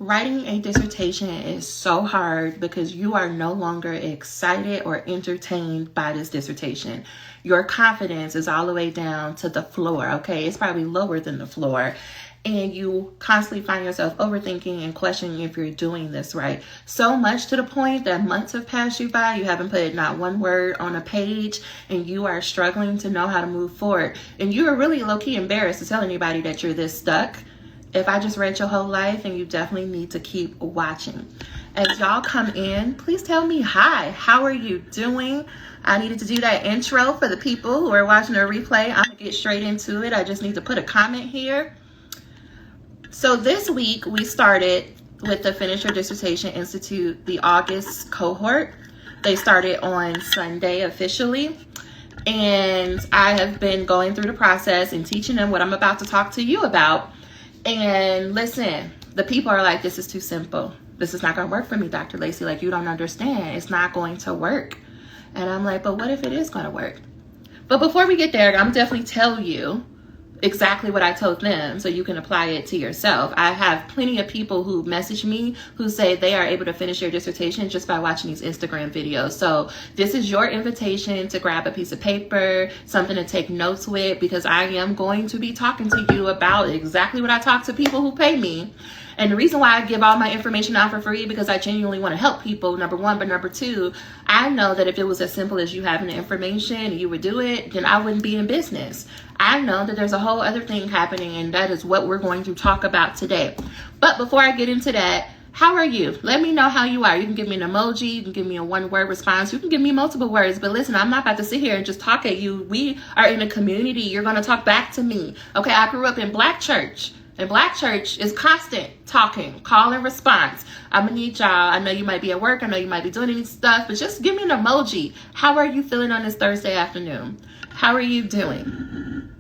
Writing a dissertation is so hard because you are no longer excited or entertained by this dissertation. Your confidence is all the way down to the floor, okay? It's probably lower than the floor. And you constantly find yourself overthinking and questioning if you're doing this right. So much to the point that months have passed you by, you haven't put not one word on a page, and you are struggling to know how to move forward. And you are really low-key embarrassed to tell anybody that you're this stuck. If I just read your whole life, and you definitely need to keep watching. As y'all come in, please tell me hi. How are you doing? I needed to do that intro for the people who are watching the replay. I'm going to get straight into it. I just need to put a comment here. So this week, we started with the Finish Your Dissertation Institute, the August cohort. They started on Sunday officially. And I have been going through the process and teaching them what I'm about to talk to you about. And listen, the people are like, this is too simple. This is not going to work for me, Dr. Lacey. Like, you don't understand. It's not going to work. And I'm like, but what if it is going to work? But before we get there, I'm definitely tell you exactly what I told them so you can apply it to yourself. I have plenty of people who message me who say they are able to finish their dissertation just by watching these Instagram videos. So this is your invitation to grab a piece of paper, something to take notes with, because I am going to be talking to you about exactly what I talk to people who pay me. And the reason why I give all my information out for free, because I genuinely want to help people, number one. But number two, I know that if it was as simple as you having the information and you would do it, then I wouldn't be in business. I know that there's a whole other thing happening, and that is what we're going to talk about today. But before I get into that, how are you? Let me know how you are. You can give me an emoji. You can give me a one-word response. You can give me multiple words. But listen, I'm not about to sit here and just talk at you. We are in a community. You're going to talk back to me. Okay, I grew up in Black church. And Black church is constant talking, call and response. I'm gonna need y'all. I know you might be at work. I know you might be doing any stuff, but just give me an emoji. How are you feeling on this Thursday afternoon? How are you doing?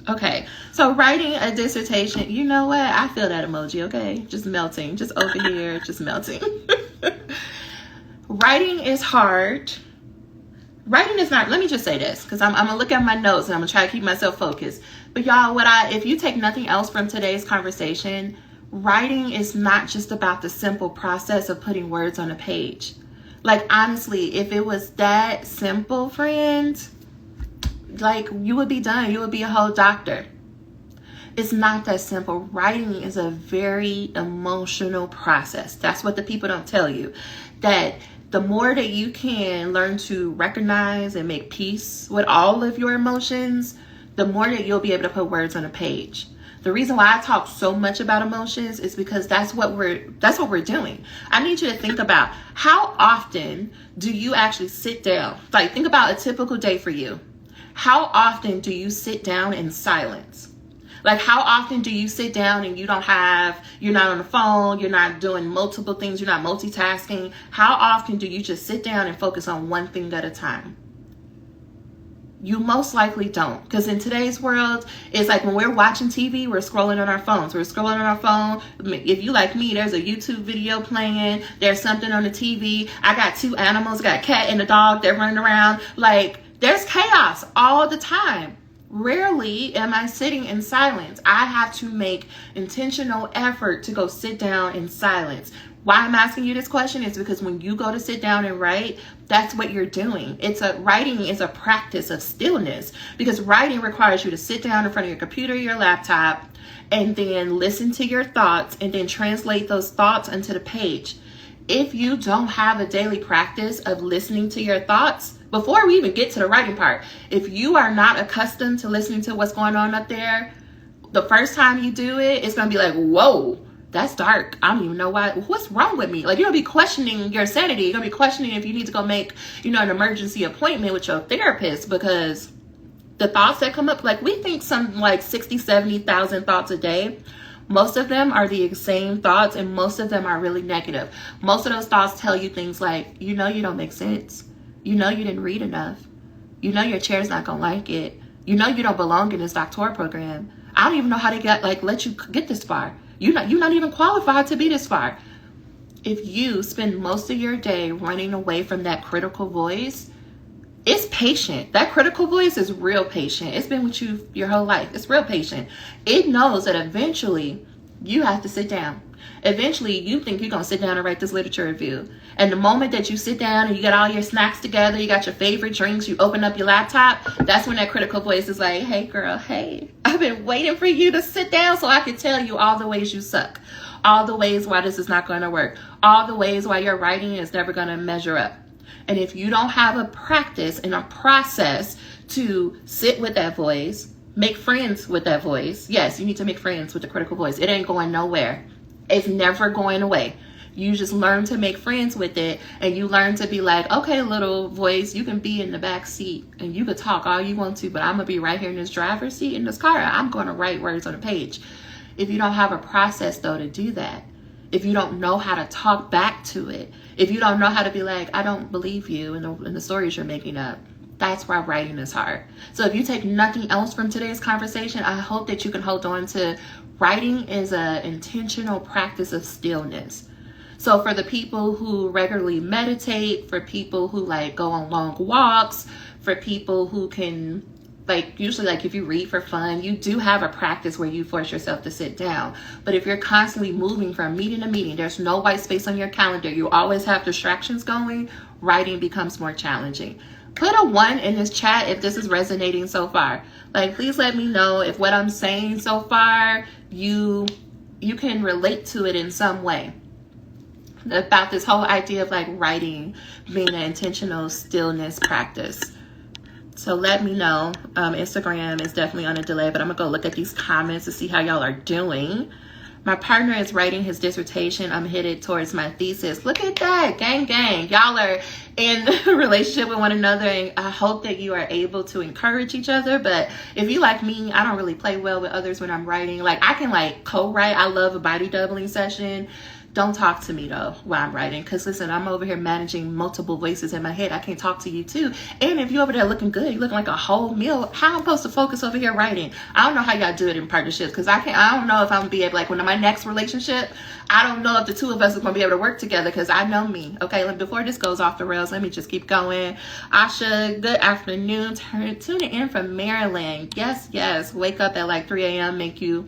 Okay, so writing a dissertation, you know what? I feel that emoji, okay? Just melting, just over here, just melting. Writing is hard. Writing is not, let me just say this, because I'm going to look at my notes and I'm going to try to keep myself focused. But y'all, if you take nothing else from today's conversation, writing is not just about the simple process of putting words on a page. Like, honestly, if it was that simple, friends, like, you would be done. You would be a whole doctor. It's not that simple. Writing is a very emotional process. That's what the people don't tell you. That the more that you can learn to recognize and make peace with all of your emotions, the more that you'll be able to put words on a page. The reason why I talk so much about emotions is because that's what we're doing. I need you to think about, how often do you actually sit down? Like, think about a typical day for you. How often do you sit down in silence? Like, how often do you sit down and you're not on the phone, you're not doing multiple things, you're not multitasking? How often do you just sit down and focus on one thing at a time? You most likely don't, because in today's world, it's like when we're watching TV, we're scrolling on our phones. We're scrolling on our phone. If you like me, there's a YouTube video playing. There's something on the TV. I got two animals, got a cat and a dog. They're running around. Like, there's chaos all the time. Rarely am I sitting in silence. I have to make intentional effort to go sit down in silence. Why I'm asking you this question is because when you go to sit down and write, that's what you're doing. Writing is a practice of stillness, because writing requires you to sit down in front of your computer, your laptop, and then listen to your thoughts and then translate those thoughts onto the page. If you don't have a daily practice of listening to your thoughts, before we even get to the writing part, if you are not accustomed to listening to what's going on up there, the first time you do it, it's going to be like, whoa, that's dark. I don't even know why. What's wrong with me? Like, you're going to be questioning your sanity. You're going to be questioning if you need to go make, an emergency appointment with your therapist, because the thoughts that come up, like, we think something like 60, 70,000 thoughts a day. Most of them are the same thoughts, and most of them are really negative. Most of those thoughts tell you things like, you don't make sense. You didn't read enough. Your chair's not going to like it. You don't belong in this doctoral program. I don't even know how they let you get this far. You're not even qualified to be this far. If you spend most of your day running away from that critical voice, it's patient. That critical voice is real patient. It's been with you your whole life. It's real patient. It knows that eventually you have to sit down. Eventually, you think you're going to sit down and write this literature review. And the moment that you sit down and you got all your snacks together, you got your favorite drinks, you open up your laptop, that's when that critical voice is like, hey girl, hey, I've been waiting for you to sit down so I can tell you all the ways you suck, all the ways why this is not going to work, all the ways why your writing is never going to measure up. And if you don't have a practice and a process to sit with that voice, make friends with that voice. Yes, you need to make friends with the critical voice. It ain't going nowhere. It's never going away. You just learn to make friends with it, and you learn to be like, okay, little voice, you can be in the back seat and you can talk all you want to, but I'm gonna be right here in this driver's seat in this car. I'm gonna write words on a page. If you don't have a process though to do that, if you don't know how to talk back to it, if you don't know how to be like, I don't believe you in the stories you're making up, that's why writing is hard. So if you take nothing else from today's conversation, I hope that you can hold on to writing is an intentional practice of stillness. So for the people who regularly meditate, for people who like go on long walks, for people who can like, usually like if you read for fun, you do have a practice where you force yourself to sit down. But if you're constantly moving from meeting to meeting, there's no white space on your calendar, you always have distractions going, writing becomes more challenging. Put a 1 in this chat if this is resonating so far. Like, please let me know if what I'm saying so far, you can relate to it in some way. About this whole idea of like writing being an intentional stillness practice. So let me know. Instagram is definitely on a delay, but I'm gonna go look at these comments to see how y'all are doing. My partner is writing his dissertation. I'm headed towards my thesis. Look at that, gang, gang. Y'all are in a relationship with one another, and I hope that you are able to encourage each other. But if you like me, I don't really play well with others when I'm writing. Like, I can like co-write. I love a body doubling session. Don't talk to me though while I'm writing, because listen, I'm over here managing multiple voices in my head. I can't talk to you too. And if you're over there looking good, you're looking like a whole meal, how am I supposed to focus over here writing? I don't know how y'all do it in partnerships, because I don't know if I'm gonna be able, like, when my next relationship, I don't know if the two of us are gonna be able to work together, because I know me. Okay, before this goes off the rails, let me just keep going. Asha, good afternoon. Tuning in from Maryland. Yes. Wake up at like 3 a.m. Make you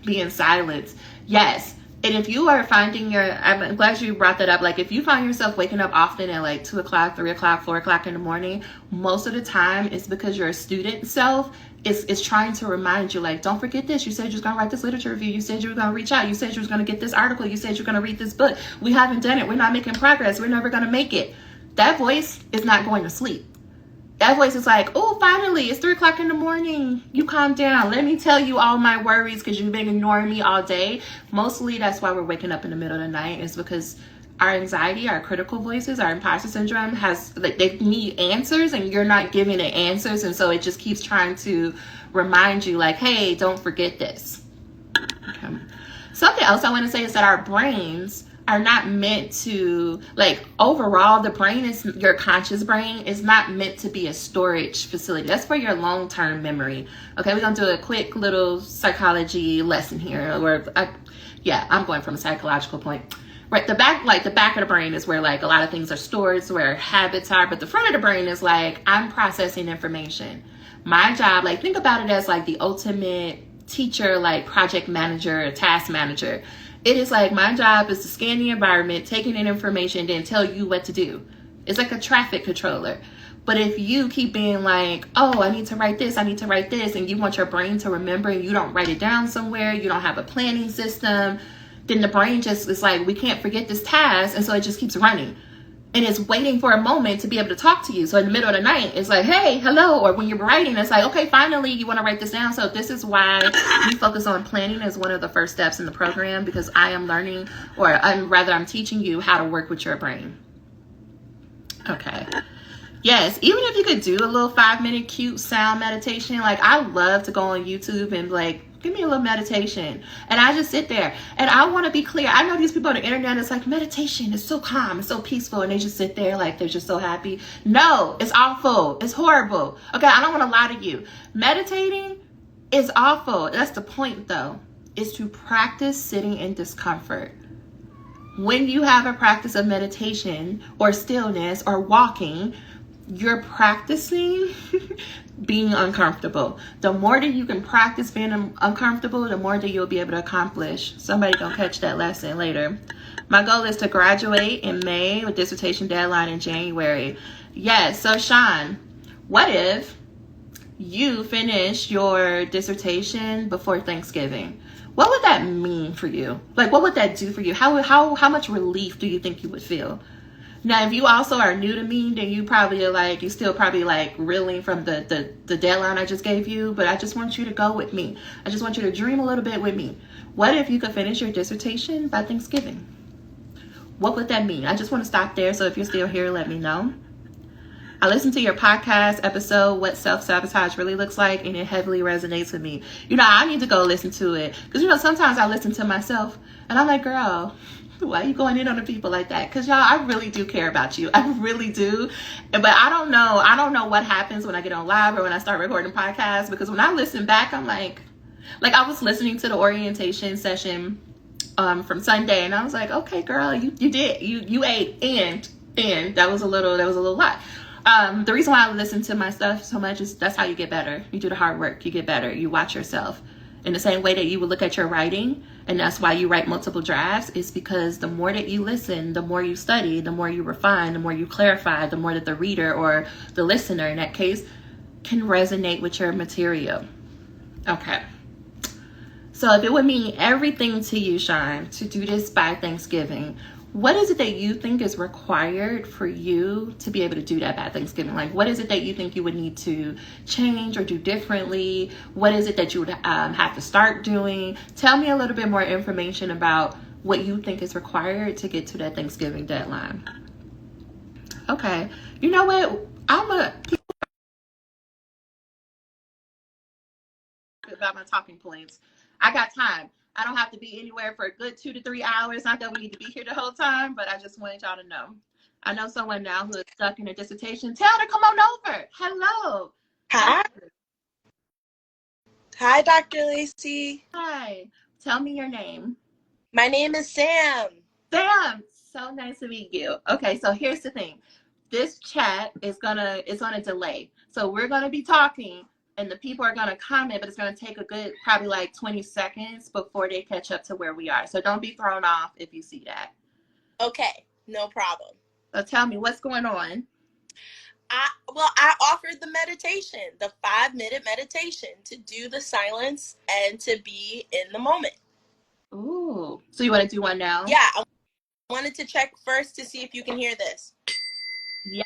be in silence. Yes. And if you are finding I'm glad you brought that up. Like, if you find yourself waking up often at like 2 o'clock, 3 o'clock, 4 o'clock in the morning, most of the time it's because your student self is trying to remind you, like, don't forget this. You said you was going to write this literature review. You said you were going to reach out. You said you was going to get this article. You said you're going to read this book. We haven't done it. We're not making progress. We're never going to make it. That voice is not going to sleep. That voice is like, oh, finally, it's 3 o'clock in the morning. You calm down. Let me tell you all my worries because you've been ignoring me all day. Mostly that's why we're waking up in the middle of the night, is because our anxiety, our critical voices, our imposter syndrome has, like, they need answers and you're not giving it answers. And so it just keeps trying to remind you, like, hey, don't forget this. Okay. Something else I want to say is that our brains are not meant to, like, overall, the brain is, your conscious brain is not meant to be a storage facility. That's for your long-term memory. Okay, we're gonna do a quick little psychology lesson here, I'm going from a psychological point. Right, the back of the brain is where like a lot of things are stored, where habits are, but the front of the brain is like, I'm processing information. My job, like, think about it as like the ultimate teacher, like project manager, task manager. It is like, my job is to scan the environment, taking in information, then tell you what to do. It's like a traffic controller. But if you keep being like, oh, I need to write this, and you want your brain to remember and you don't write it down somewhere, you don't have a planning system, then the brain just is like, we can't forget this task. And so it just keeps running. And it's waiting for a moment to be able to talk to you. So in the middle of the night, it's like, hey, hello. Or when you're writing, it's like, okay, finally, you want to write this down. So this is why we focus on planning as one of the first steps in the program, because I am learning, I'm teaching you how to work with your brain. Okay. Yes, even if you could do a little 5-minute cute sound meditation, like, I love to go on YouTube and like, give me a little meditation. And I just sit there. And I want to be clear. I know these people on the internet, it's like, meditation is so calm, it's so peaceful. And they just sit there like they're just so happy. No, it's awful. It's horrible. Okay, I don't want to lie to you. Meditating is awful. That's the point though, is to practice sitting in discomfort. When you have a practice of meditation or stillness or walking, you're practicing being uncomfortable. The more that you can practice being uncomfortable, the more that you'll be able to accomplish. Somebody gonna catch that lesson later. My goal is to graduate in May with dissertation deadline in January. Yes, so Sean, what if you finish your dissertation before Thanksgiving? What would that mean for you? Like, what would that do for you? How much relief do you think you would feel? Now, if you also are new to me, then you probably are like, you still probably like reeling from the deadline I just gave you, but I just want you to go with me. I just want you to dream a little bit with me. What if you could finish your dissertation by Thanksgiving? What would that mean? I just want to stop there, so if you're still here, let me know. I listened to your podcast episode, What Self-Sabotage Really Looks Like, and it heavily resonates with me. You know, I need to go listen to it. Because, you know, sometimes I listen to myself, and I'm like, girl, why are you going in on the people like that? Because, y'all, I really do care about you. I really do. But I don't know what happens when I get on live or when I start recording podcasts. Because when I listen back, I'm like I was listening to the orientation session from Sunday, and I was like, okay, girl, you did. You ate, and that was a little lot. The reason why I listen to my stuff so much is that's how you get better. You do the hard work, you get better. You watch yourself. In the same way that you would look at your writing, and that's why you write multiple drafts, is because the more that you listen, the more you study, the more you refine, the more you clarify, the more that the reader or the listener in that case can resonate with your material. Okay. So if it would mean everything to you, Sean, to do this by Thanksgiving, what is it that you think is required for you to be able to do that by Thanksgiving? Like, what is it that you think you would need to change or do differently? What is it that you would have to start doing? Tell me a little bit more information about what you think is required to get to that Thanksgiving deadline. Okay. You know what? About my talking points. I got time. I don't have to be anywhere for a good 2 to 3 hours. Not that we need to be here the whole time, but I just wanted y'all to know. I know someone now who is stuck in a dissertation. Tell her, come on over. Hello. Hi. Hi, Dr. Lacey. Hi. Tell me your name. My name is Sam. Sam. So nice to meet you. Okay, so here's the thing. This chat is on a delay. So we're gonna be talking and the people are going to comment, but it's going to take a good probably like 20 seconds before they catch up to where we are. So don't be thrown off if you see that. Okay, no problem. So tell me, what's going on? I offered the meditation, the 5-minute meditation, to do the silence and to be in the moment. Ooh, so you want to do one now? Yeah, I wanted to check first to see if you can hear this. Yeah.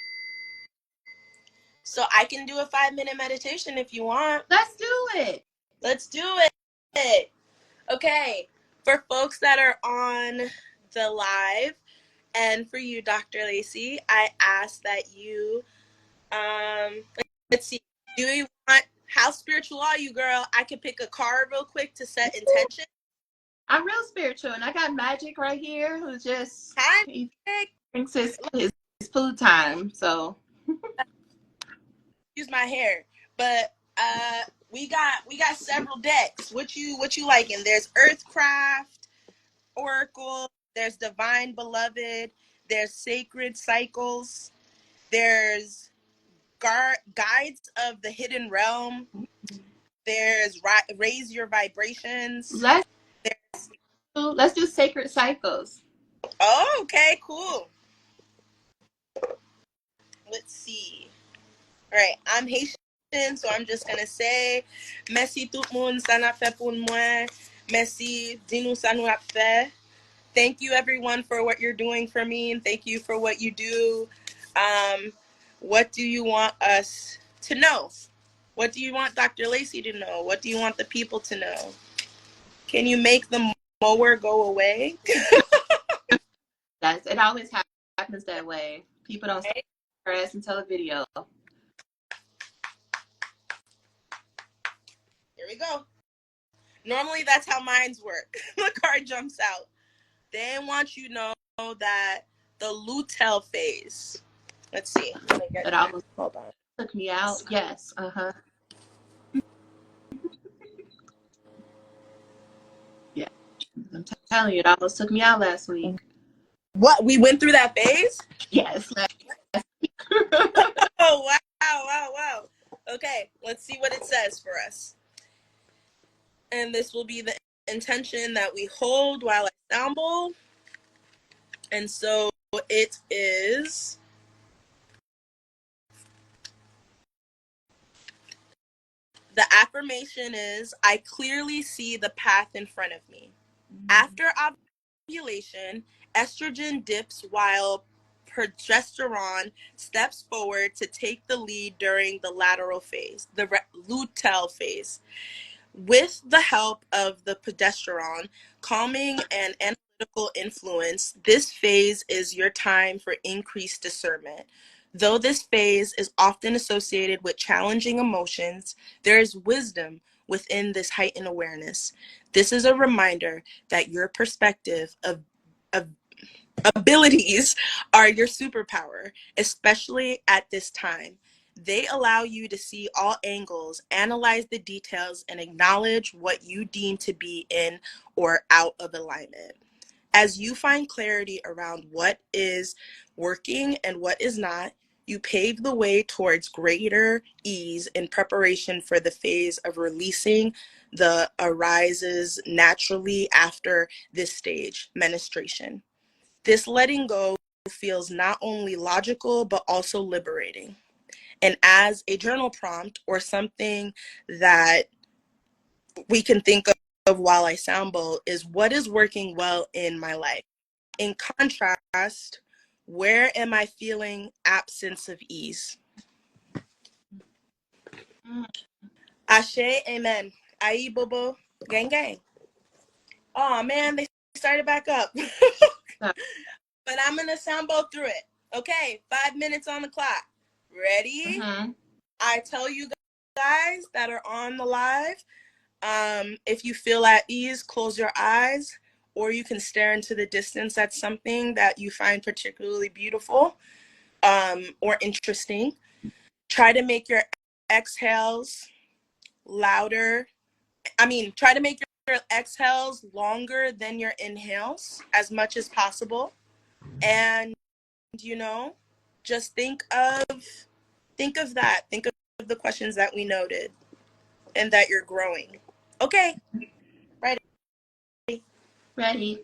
So I can do a 5-minute meditation if you want. Let's do it. Let's do it. Okay, for folks that are on the live, and for you, Dr. Lacey, I ask that you, let's see, how spiritual are you, girl? I could pick a card real quick to set intention. I'm real spiritual, and I got Magic right here who just he thinks it's food time, so. Use my hair, but we got several decks. What you liking? There's Earthcraft, Oracle, there's Divine Beloved, there's Sacred Cycles, there's Guides of the Hidden Realm, there's Raise Your Vibrations. Let's do Sacred Cycles. Oh, okay, cool. Let's see. All right, I'm Haitian, so I'm just gonna say merci tout moun, ça n'a fait pour moi. Merci, dis-nous ça nous a fait. Thank you, everyone, for what you're doing for me, and thank you for what you do. What do you want us to know? What do you want Dr. Lacey to know? What do you want the people to know? Can you make the mower go away? It always happens that way. People don't say press until a video. Here we go. Normally, that's how mines work. The card jumps out. They want you to know that the luteal phase. Let's see. It almost took me out. Yes. Yeah. I'm telling you, it almost took me out last week. What? We went through that phase? Yes. Oh, wow, wow, wow. Okay, let's see what it says for us. And this will be the intention that we hold while I sound bowl. And so it is, the affirmation is, I clearly see the path in front of me. After ovulation, estrogen dips while progesterone steps forward to take the lead during the lateral phase, the luteal phase. With the help of the progesterone, calming and analytical influence, this phase is your time for increased discernment. Though this phase is often associated with challenging emotions, there is wisdom within this heightened awareness. This is a reminder that your perspective of abilities are your superpower, especially at this time. They allow you to see all angles, analyze the details, and acknowledge what you deem to be in or out of alignment. As you find clarity around what is working and what is not, you pave the way towards greater ease in preparation for the phase of releasing the arises naturally after this stage, menstruation. This letting go feels not only logical, but also liberating. And as a journal prompt or something that we can think of while I sound bowl is, what is working well in my life? In contrast, where am I feeling absence of ease? Ashe, amen. Aye, bobo, gang, gang. Oh man, they started back up. But I'm going to sound bowl through it. Okay, 5 minutes on the clock. Ready? Mm-hmm. I tell you guys that are on the live, if you feel at ease, close your eyes, or you can stare into the distance at something that you find particularly beautiful or interesting. Try to make your exhales louder. Try to make your exhales longer than your inhales as much as possible. And, you know, just think of that. Think of the questions that we noted and that you're growing. Okay, ready. Ready.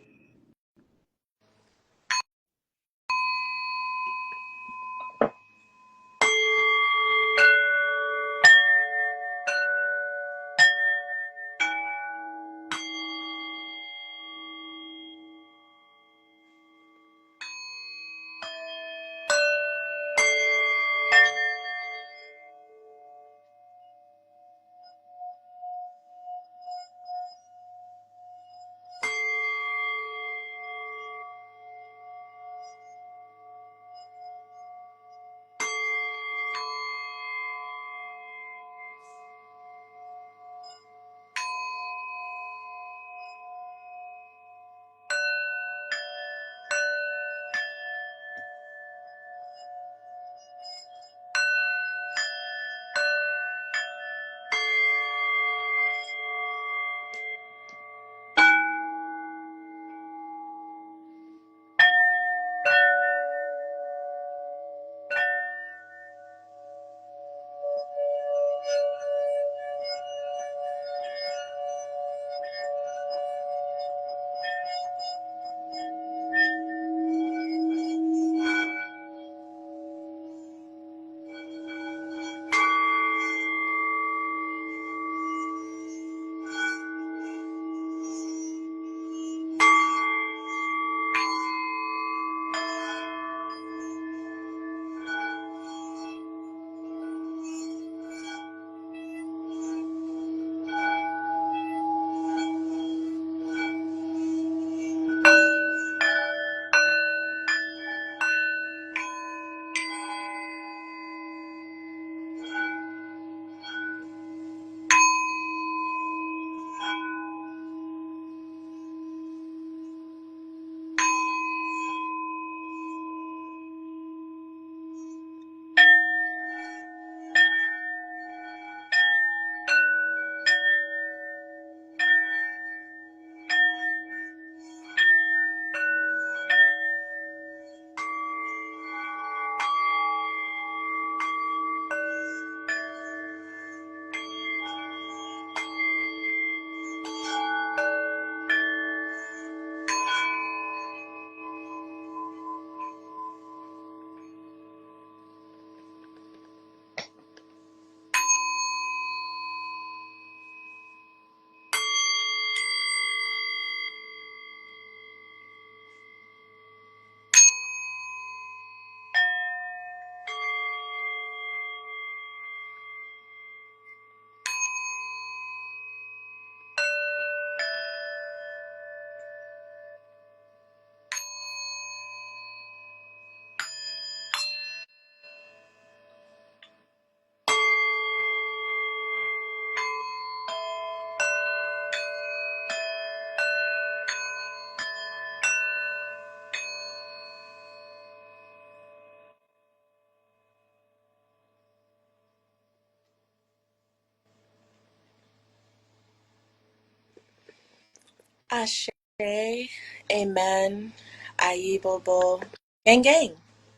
Ashe, amen, ayi bobo, gang gang.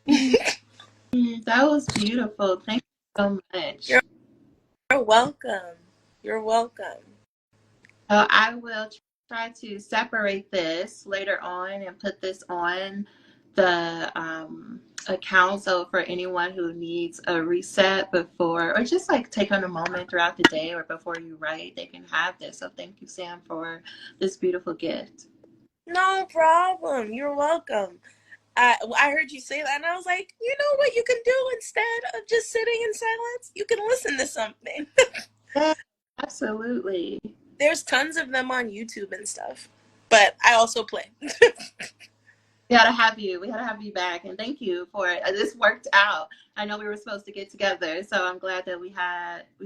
That was beautiful. Thank you so much. You're welcome. You're welcome. So I will try to separate this later on and put this on the account. So for anyone who needs a reset before, or just like take on a moment throughout the day or before you write, they can have this. So thank you, Sam, for this beautiful gift. No problem. You're welcome. I heard you say that, and I was like, you know what you can do instead of just sitting in silence? You can listen to something. Yeah, absolutely. There's tons of them on YouTube and stuff, but I also play. We gotta have you. We gotta have you back, and thank you for it. This worked out. I know we were supposed to get together, so I'm glad that we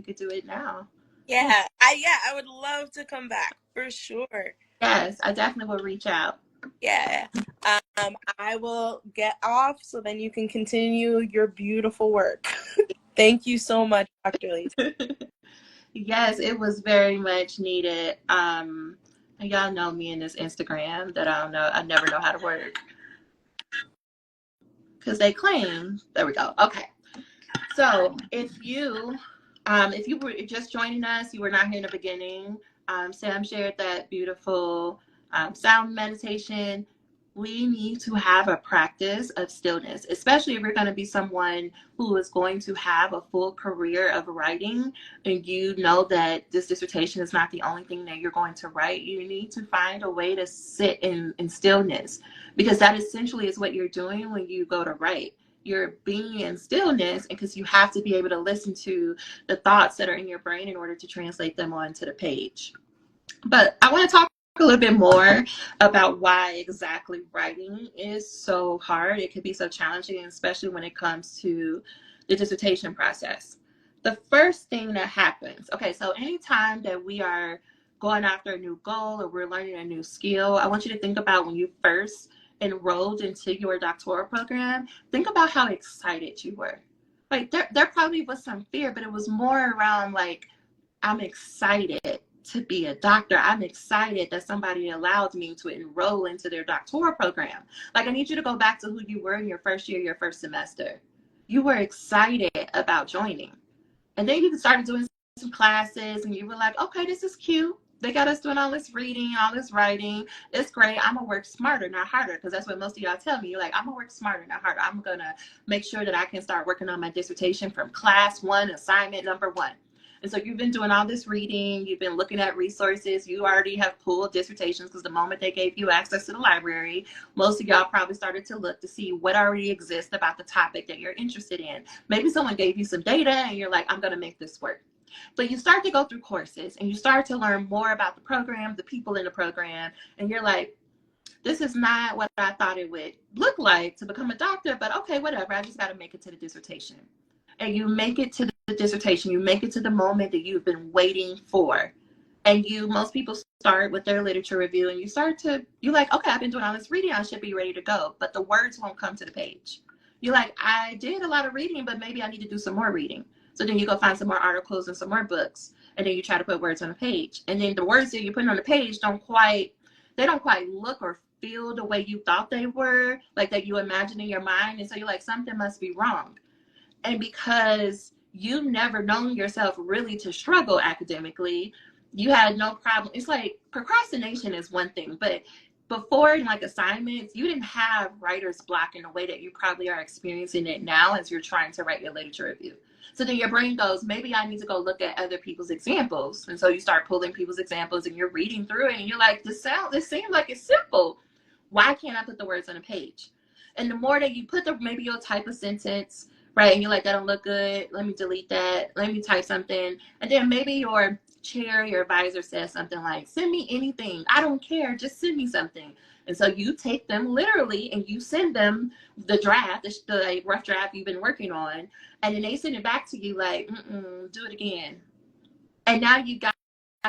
could do it now. Yeah, I would love to come back for sure. Yes, I definitely will reach out. Yeah. I will get off so then you can continue your beautiful work. Thank you so much, Dr. Lisa. Yes, it was very much needed. Y'all know me in this Instagram that I never know how to work. Because they claim, there we go. Okay. So if you were just joining us, you were not here in the beginning, Sam shared that beautiful sound meditation. We need to have a practice of stillness, especially if you're going to be someone who is going to have a full career of writing and you know that this dissertation is not the only thing that you're going to write. You need to find a way to sit in stillness, because that essentially is what you're doing when you go to write. You're being in stillness because you have to be able to listen to the thoughts that are in your brain in order to translate them onto the page. But I want to talk a little bit more about why exactly writing is so hard. It can be so challenging, especially when it comes to the dissertation process. The first thing that happens, okay, so anytime that we are going after a new goal or we're learning a new skill, I want you to think about when you first enrolled into your doctoral program, think about how excited you were. Like there probably was some fear, but it was more around like, I'm excited to be a doctor. I'm excited that somebody allowed me to enroll into their doctoral program. Like, I need you to go back to who you were in your first year, your first semester. You were excited about joining. And then you started doing some classes and you were like, okay, this is cute. They got us doing all this reading, all this writing. It's great. I'm going to work smarter, not harder, because that's what most of y'all tell me. You're like, I'm going to work smarter, not harder. I'm going to make sure that I can start working on my dissertation from class 1, assignment number 1. And so you've been doing all this reading, you've been looking at resources, you already have pulled dissertations because the moment they gave you access to the library, most of y'all probably started to look to see what already exists about the topic that you're interested in. Maybe someone gave you some data and you're like, I'm going to make this work. But you start to go through courses and you start to learn more about the program, the people in the program, and you're like, this is not what I thought it would look like to become a doctor, but okay, whatever, I just got to make it to the dissertation. And you make it to the dissertation, you make it to the moment that you've been waiting for. And most people start with their literature review and you're like, okay, I've been doing all this reading, I should be ready to go. But the words won't come to the page. You're like, I did a lot of reading, but maybe I need to do some more reading. So then you go find some more articles and some more books, and then you try to put words on the page. And then the words that you're putting on the page don't quite look or feel the way you thought they were, like that you imagine in your mind. And so you're like, something must be wrong. And because you've never known yourself really to struggle academically, you had no problem. It's like procrastination is one thing, but before in like assignments, you didn't have writer's block in the way that you probably are experiencing it now as you're trying to write your literature review. So then your brain goes, maybe I need to go look at other people's examples. And so you start pulling people's examples and you're reading through it and you're like, this seems like it's simple. Why can't I put the words on a page? And the more that you put maybe you'll type a sentence, right? And you're like, that don't look good. Let me delete that. Let me type something. And then maybe your chair, your advisor says something like, send me anything. I don't care. Just send me something. And so you take them literally and you send them the draft, the rough draft you've been working on. And then they send it back to you like, do it again. And now you got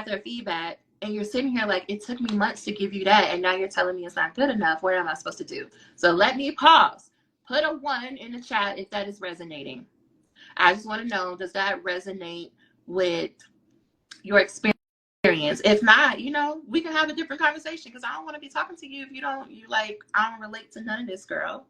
their feedback. And you're sitting here like, it took me months to give you that. And now you're telling me it's not good enough. What am I supposed to do? So let me pause. Put a 1 in the chat if that is resonating. I just want to know, does that resonate with your experience experience. If not, we can have a different conversation because I don't want to be talking to you if I don't relate to none of this, girl.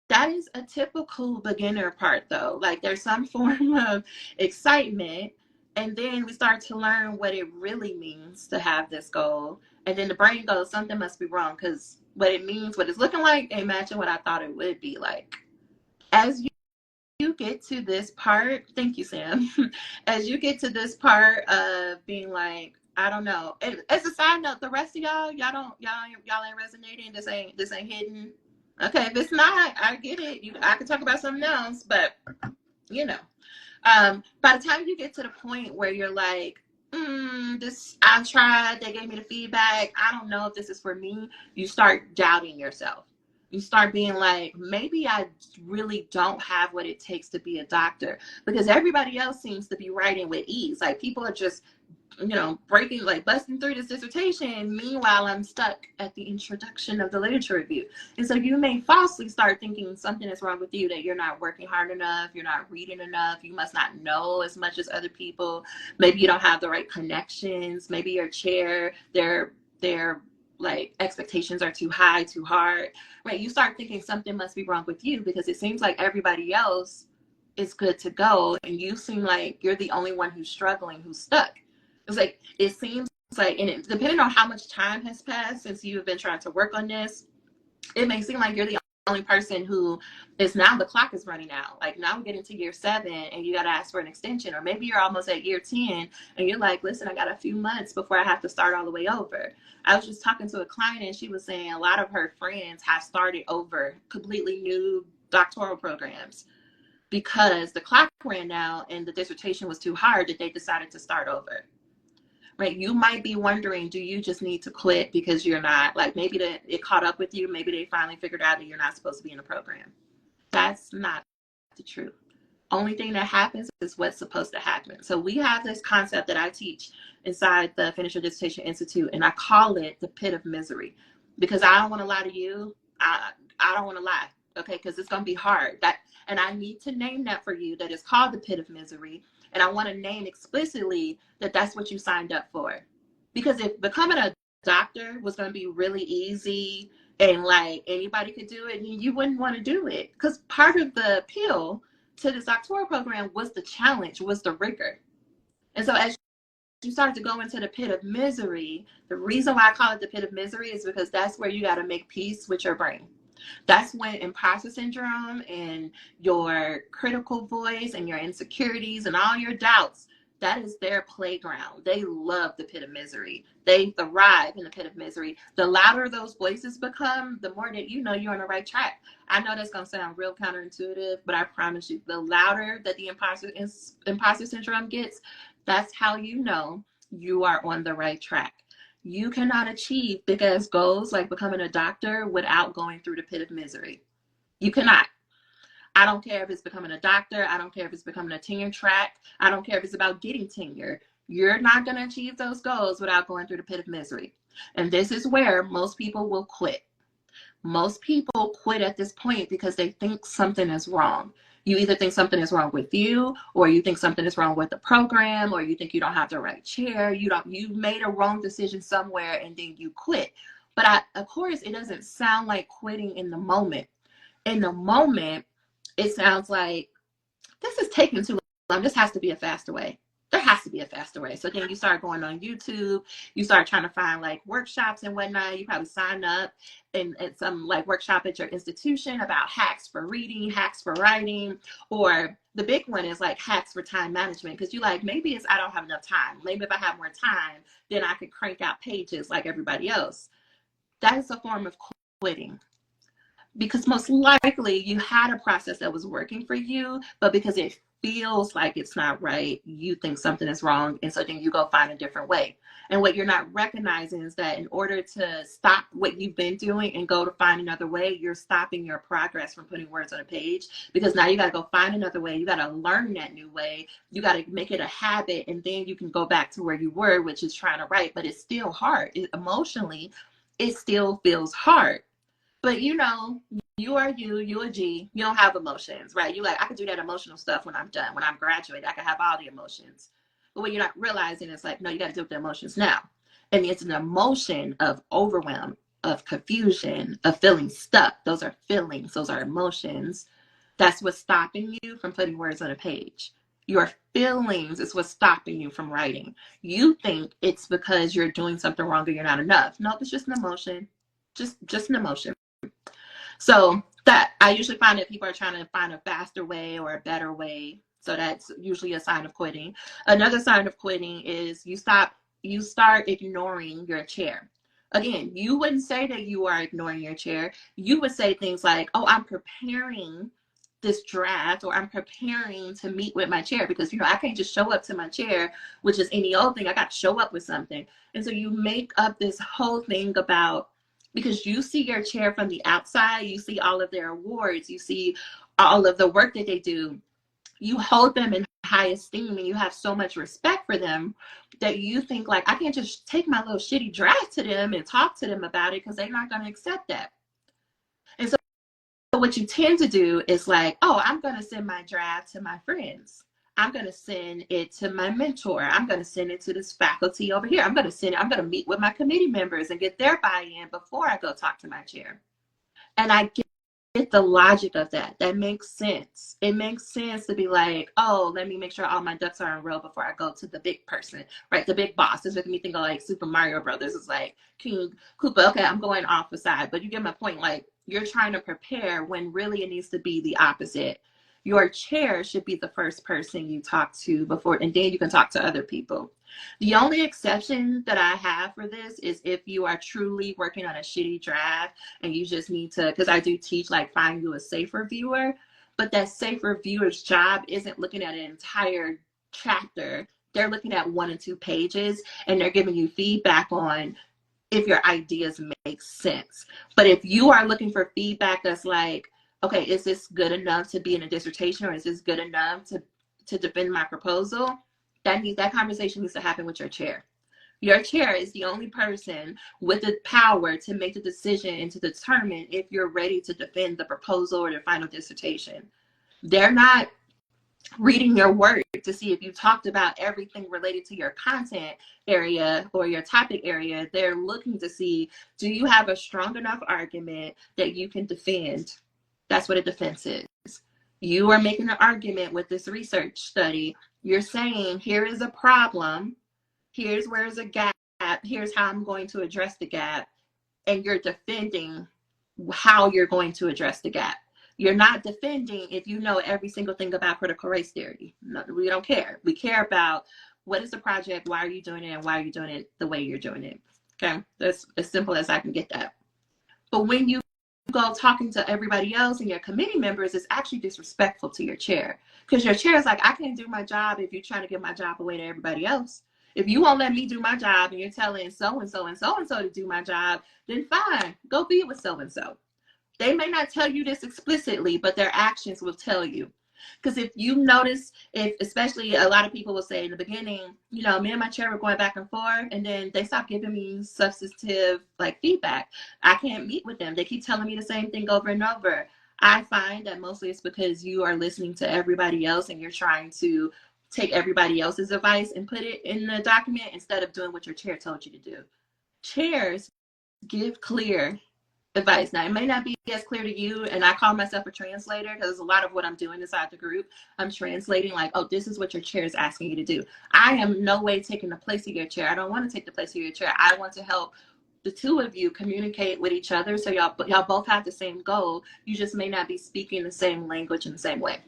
That is a typical beginner part though. Like there's some form of excitement, and then we start to learn what it really means to have this goal. And then the brain goes, something must be wrong because what it means, what it's looking like, ain't matching what I thought it would be like. As you get to this part, thank you, Sam. As you get to this part of being like, I don't know. And as a side note, the rest of y'all ain't resonating. This ain't hidden. Okay, if it's not, I get it. I could talk about something else, but by the time you get to the point where you're like, this I tried, they gave me the feedback, I don't know if this is for me, you start doubting yourself. You start being like, maybe I really don't have what it takes to be a doctor because everybody else seems to be writing with ease. Like people are just breaking, like busting through this dissertation. Meanwhile, I'm stuck at the introduction of the literature review. And so you may falsely start thinking something is wrong with you, that you're not working hard enough, you're not reading enough, you must not know as much as other people. Maybe you don't have the right connections. Maybe your chair, their like expectations are too high, too hard, right? You start thinking something must be wrong with you because it seems like everybody else is good to go and you seem like you're the only one who's struggling, who's stuck. It's like, it seems like, and depending on how much time has passed since you have been trying to work on this, it may seem like you're the only person who is now, the clock is running out. Like now we're getting to year 7 and you got to ask for an extension, or maybe you're almost at year 10 and you're like, listen, I got a few months before I have to start all the way over. I was just talking to a client and she was saying a lot of her friends have started over completely new doctoral programs because the clock ran out and the dissertation was too hard that they decided to start over. Right? You might be wondering, do you just need to quit because you're not, like maybe it caught up with you, maybe they finally figured out that you're not supposed to be in the program. That's not the truth. Only thing that happens is what's supposed to happen. So we have this concept that I teach inside the Finish Your Dissertation Institute, and I call it the pit of misery because I don't want to lie to you. I don't want to lie, okay? Because it's going to be hard. And I need to name that for you, that it's called the pit of misery. And I want to name explicitly that that's what you signed up for. Because if becoming a doctor was going to be really easy and like anybody could do it, you wouldn't want to do it. Because part of the appeal to this doctoral program was the challenge, was the rigor. And so as you start to go into the pit of misery, the reason why I call it the pit of misery is because that's where you got to make peace with your brain. That's when imposter syndrome and your critical voice and your insecurities and all your doubts, that is their playground. They love the pit of misery. They thrive in the pit of misery. The louder those voices become, the more that you know you're on the right track. I know that's going to sound real counterintuitive, but I promise you, the louder that the imposter syndrome gets, that's how you know you are on the right track. You cannot achieve big ass goals like becoming a doctor without going through the pit of misery. You cannot. I don't care if it's becoming a doctor. I don't care if it's becoming a tenure track. I don't care if it's about getting tenure. You're not going to achieve those goals without going through the pit of misery. And this is where most people will quit. Most people quit at this point because they think something is wrong. You either think something is wrong with you, or you think something is wrong with the program, or you think you don't have the right chair. You made a wrong decision somewhere and then you quit. But of course, it doesn't sound like quitting in the moment. In the moment, it sounds like this is taking too long. This has to be a faster way. There has to be a faster way. So then you start going on YouTube. You start trying to find like workshops and whatnot. You probably sign up in some like workshop at your institution about hacks for reading, hacks for writing, or the big one is like hacks for time management. Because you like, maybe it's I don't have enough time. Maybe if I have more time, then I could crank out pages like everybody else. That is a form of quitting. Because most likely you had a process that was working for you, but because it feels like it's not right, you think something is wrong, and so then you go find a different way. And what you're not recognizing is that in order to stop what you've been doing and go to find another way, you're stopping your progress from putting words on a page, because now you got to go find another way. You got to learn that new way. You got to make it a habit, and then you can go back to where you were, which is trying to write, but it's still hard. Emotionally, it still feels hard. But you are you a G, you don't have emotions, right? You like, I could do that emotional stuff when I'm done, when I'm graduated, I can have all the emotions. But what you're not realizing is like, no, you got to deal with the emotions now. And it's an emotion of overwhelm, of confusion, of feeling stuck. Those are feelings, those are emotions. That's what's stopping you from putting words on a page. Your feelings is what's stopping you from writing. You think it's because you're doing something wrong or you're not enough. No, it's just an emotion. Just an emotion. So that I usually find that people are trying to find a faster way or a better way. So that's usually a sign of quitting. Another sign of quitting is you start ignoring your chair. Again, you wouldn't say that you are ignoring your chair. You would say things like, oh, I'm preparing this draft, or I'm preparing to meet with my chair, because I can't just show up to my chair, which is any old thing. I got to show up with something. And so you make up this whole thing about, because you see your chair from the outside, you see all of their awards, you see all of the work that they do, you hold them in high esteem, and you have so much respect for them that you think like, I can't just take my little shitty draft to them and talk to them about it, because they're not going to accept that. And so what you tend to do is like, oh, I'm going to send my draft to my friends. I'm going to send it to my mentor. I'm going to send it to this faculty over here. I'm going to meet with my committee members and get their buy-in before I go talk to my chair. And I get the logic of that. That makes sense. It makes sense to be like, oh, let me make sure all my ducks are in a row before I go to the big person, right? The big boss. It's making me think of like Super Mario Brothers. It's like King Koopa. Okay, I'm going off the side, but you get my point. Like, you're trying to prepare when really it needs to be the opposite. Your chair should be the first person you talk to before, and then you can talk to other people. The only exception that I have for this is if you are truly working on a shitty draft and you just need to, because I do teach like find you a safe reviewer, but that safe reviewer's job isn't looking at an entire chapter. They're looking at 1 and 2 pages, and they're giving you feedback on if your ideas make sense. But if you are looking for feedback that's like, okay, is this good enough to be in a dissertation, or is this good enough to defend my proposal? That conversation needs to happen with your chair. Your chair is the only person with the power to make the decision and to determine if you're ready to defend the proposal or the final dissertation. They're not reading your work to see if you talked about everything related to your content area or your topic area. They're looking to see, do you have a strong enough argument that you can defend? That's what a defense is. You are making an argument with this research study. You're saying, here is a problem. Here's where is a gap. Here's how I'm going to address the gap. And you're defending how you're going to address the gap. You're not defending if you know every single thing about critical race theory. No, we don't care. We care about what is the project, why are you doing it, and why are you doing it the way you're doing it. Okay, that's as simple as I can get that. But when you go talking to everybody else and your committee members, it's actually disrespectful to your chair, because your chair is like, I can't do my job if you're trying to give my job away to everybody else. If you won't let me do my job and you're telling so-and-so and so-and-so to do my job, then fine, go be with so-and-so. They may not tell you this explicitly, but their actions will tell you. Because if you notice, especially a lot of people will say in the beginning, me and my chair were going back and forth, and then they stopped giving me substantive feedback. I can't meet with them. They keep telling me the same thing over and over. I find that mostly it's because you are listening to everybody else and you're trying to take everybody else's advice and put it in the document instead of doing what your chair told you to do. Chairs give clear advice. Now, it may not be as clear to you, and I call myself a translator because a lot of what I'm doing inside the group, I'm translating like, oh, this is what your chair is asking you to do. I am no way taking the place of your chair. I don't want to take the place of your chair. I want to help the two of you communicate with each other, so y'all both have the same goal. You just may not be speaking the same language in the same way.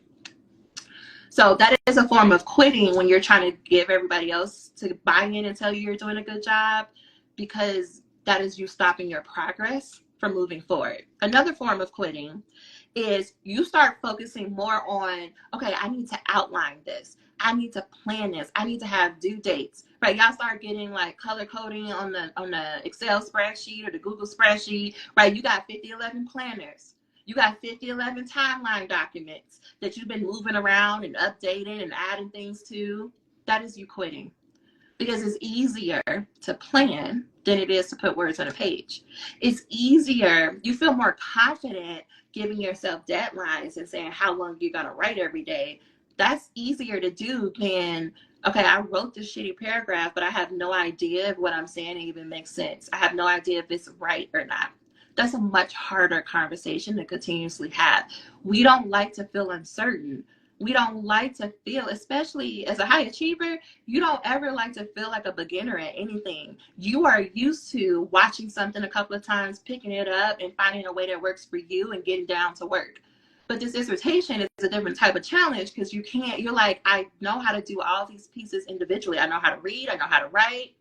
So that is a form of quitting, when you're trying to give everybody else to buy in and tell you you're doing a good job, because that is you stopping your progress from moving forward. Another form of quitting is you start focusing more on, okay, I need to outline this. I need to plan this. I need to have due dates, right? Y'all start getting like color coding on the Excel spreadsheet or the Google spreadsheet, right? You got 5011 planners. You got 5011 timeline documents that you've been moving around and updating and adding things to. That is you quitting. Because it's easier to plan than it is to put words on a page. It's easier. You feel more confident giving yourself deadlines and saying how long you're going to write every day. That's easier to do than, okay, I wrote this shitty paragraph, but I have no idea if what I'm saying even makes sense. I have no idea if it's right or not. That's a much harder conversation to continuously have. We don't like to feel uncertain. We don't like to feel, especially as a high achiever, you don't ever like to feel like a beginner at anything. You are used to watching something a couple of times, picking it up and finding a way that works for you and getting down to work. But this dissertation is a different type of challenge because you're like, I know how to do all these pieces individually. I know how to read, I know how to write,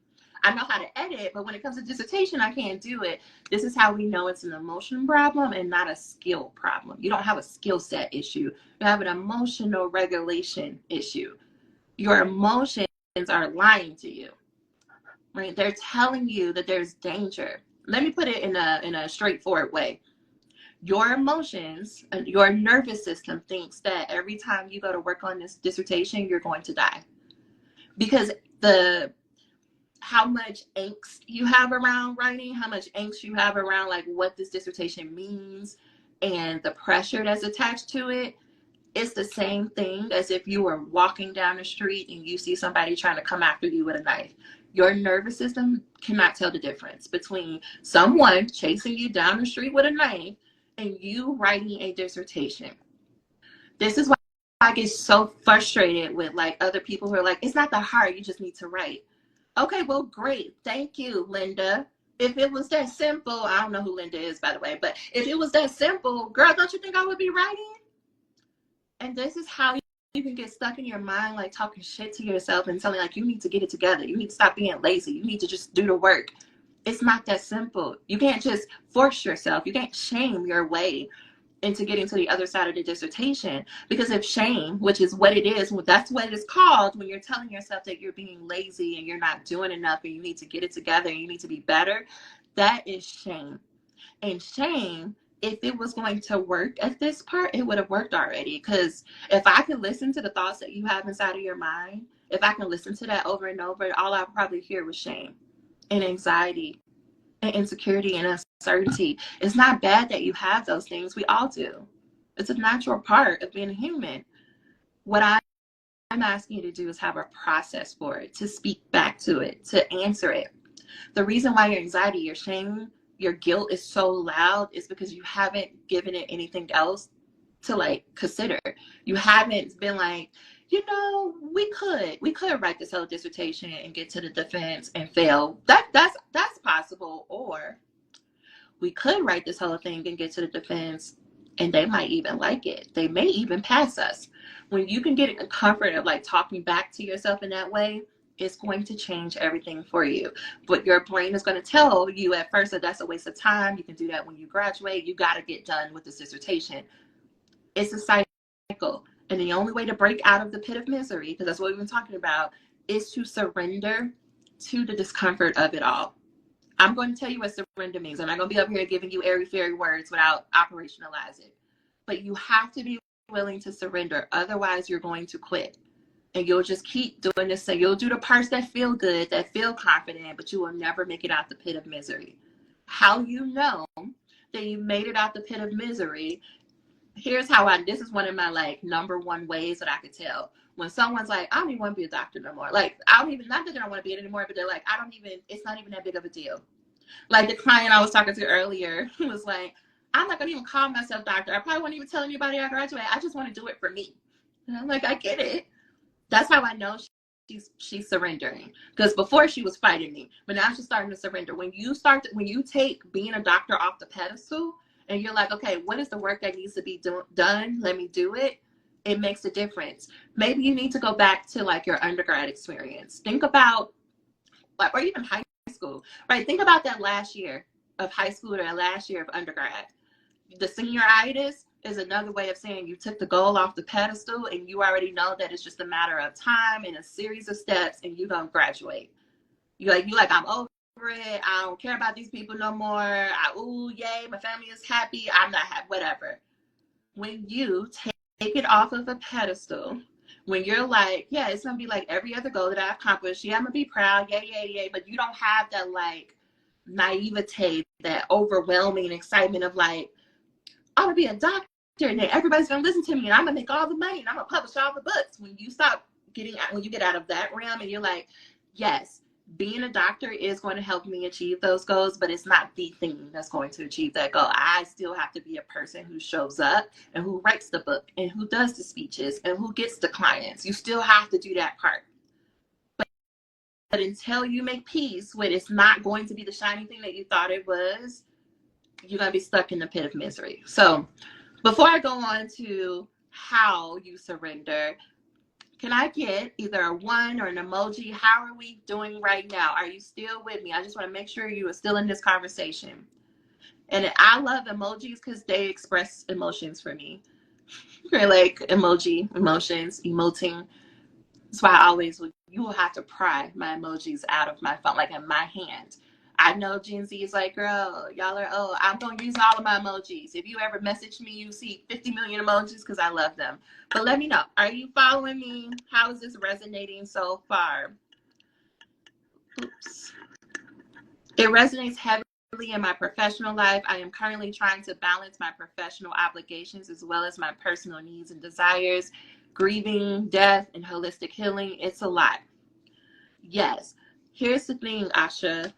I know how to edit, but when it comes to dissertation, I can't do it. This is how we know it's an emotion problem and not a skill problem. You don't have a skill set issue. You have an emotional regulation issue. Your emotions are lying to you, right? They're telling you that there's danger. Let me put it in a straightforward way. Your emotions, your nervous system thinks that every time you go to work on this dissertation, you're going to die. Because how much angst you have around writing, how much angst you have around like what this dissertation means and the pressure that's attached to it, it's the same thing as if you were walking down the street and you see somebody trying to come after you with a knife. Your nervous system cannot tell the difference between someone chasing you down the street with a knife and you writing a dissertation. This is why I get so frustrated with like other people who are like, it's not that hard, you just need to write. Okay, well, great. Thank you, Linda. If it was that simple, I don't know who Linda is, by the way, but if it was that simple, girl, don't you think I would be writing? And this is how you can get stuck in your mind, like talking shit to yourself and telling like, you need to get it together. You need to stop being lazy. You need to just do the work. It's not that simple. You can't just force yourself. You can't shame your way into getting to the other side of the dissertation, because if shame, which is what it is, that's what it is called when you're telling yourself that you're being lazy and you're not doing enough and you need to get it together and you need to be better, that is shame. And shame, if it was going to work at this part, it would have worked already. Because if I can listen to the thoughts that you have inside of your mind, if I can listen to that over and over, all I'll probably hear was shame and anxiety and insecurity and uncertainty. It's not bad that you have those things. We all do. It's a natural part of being a human. What I'm asking you to do is have a process for it, to speak back to it, to answer it. The reason why your anxiety, your shame, your guilt is so loud is because you haven't given it anything else to like consider. You haven't been like, you know, we could write this whole dissertation and get to the defense and fail. That's possible. Or we could write this whole thing and get to the defense and they might even like it. They may even pass us. When you can get a comfort of like talking back to yourself in that way, it's going to change everything for you. But your brain is going to tell you at first that that's a waste of time. You can do that when you graduate. You got to get done with this dissertation. It's a cycle. And the only way to break out of the pit of misery, because that's what we've been talking about, is to surrender to the discomfort of it all. I'm going to tell you what surrender means. I'm not going to be up here giving you airy fairy words without operationalizing. But you have to be willing to surrender. Otherwise, you're going to quit. And you'll just keep doing this. So you'll do the parts that feel good, that feel confident, but you will never make it out the pit of misery. How you know that you made it out the pit of misery, here's how this is one of my like number one ways that I could tell. When someone's like, I don't even want to be a doctor no more. Like, I don't even, not that they don't want to be it anymore, but they're like, it's not even that big of a deal. Like the client I was talking to earlier was like, I'm not going to even call myself doctor. I probably won't even tell anybody I graduate. I just want to do it for me. And I'm like, I get it. That's how I know she's surrendering. Because before she was fighting me, but now she's starting to surrender. When you take being a doctor off the pedestal and you're like, okay, what is the work that needs to be done? Let me do it. It makes a difference. Maybe you need to go back to like your undergrad experience. Think about, like, or even high school, right? Think about that last year of high school or that last year of undergrad. The senioritis is another way of saying you took the goal off the pedestal and you already know that it's just a matter of time and a series of steps and you're going to graduate. You're like, I'm over it. I don't care about these people no more. Ooh, yay, my family is happy. I'm not happy, whatever. When you take it off of a pedestal, when you're like, yeah, it's going to be like every other goal that I accomplished. Yeah, I'm going to be proud. Yay. But you don't have that like naivete, that overwhelming excitement of like, I'm going to be a doctor. and then everybody's gonna listen to me and I'm gonna make all the money and I'm gonna publish all the books. When you get out of that realm and you're like, yes, being a doctor is going to help me achieve those goals, but it's not the thing that's going to achieve that goal. I still have to be a person who shows up and who writes the book and who does the speeches and who gets the clients. You still have to do that part. But until you make peace with it's not going to be the shiny thing that you thought it was, you're going to be stuck in the pit of misery. So before I go on to how you surrender, can I get either a 1 or an emoji? How are we doing right now? Are you still with me? I just want to make sure you are still in this conversation. And I love emojis because they express emotions for me. They're like emoji, emotions, emoting. That's why you will have to pry my emojis out of my phone, like in my hand. I know Gen Z is like, girl, y'all are, I'm going to use all of my emojis. If you ever message me, you see 50 million emojis because I love them. But let me know. Are you following me? How is this resonating so far? Oops. It resonates heavily in my professional life. I am currently trying to balance my professional obligations as well as my personal needs and desires. Grieving, death, and holistic healing. It's a lot. Yes. Here's the thing, Asha.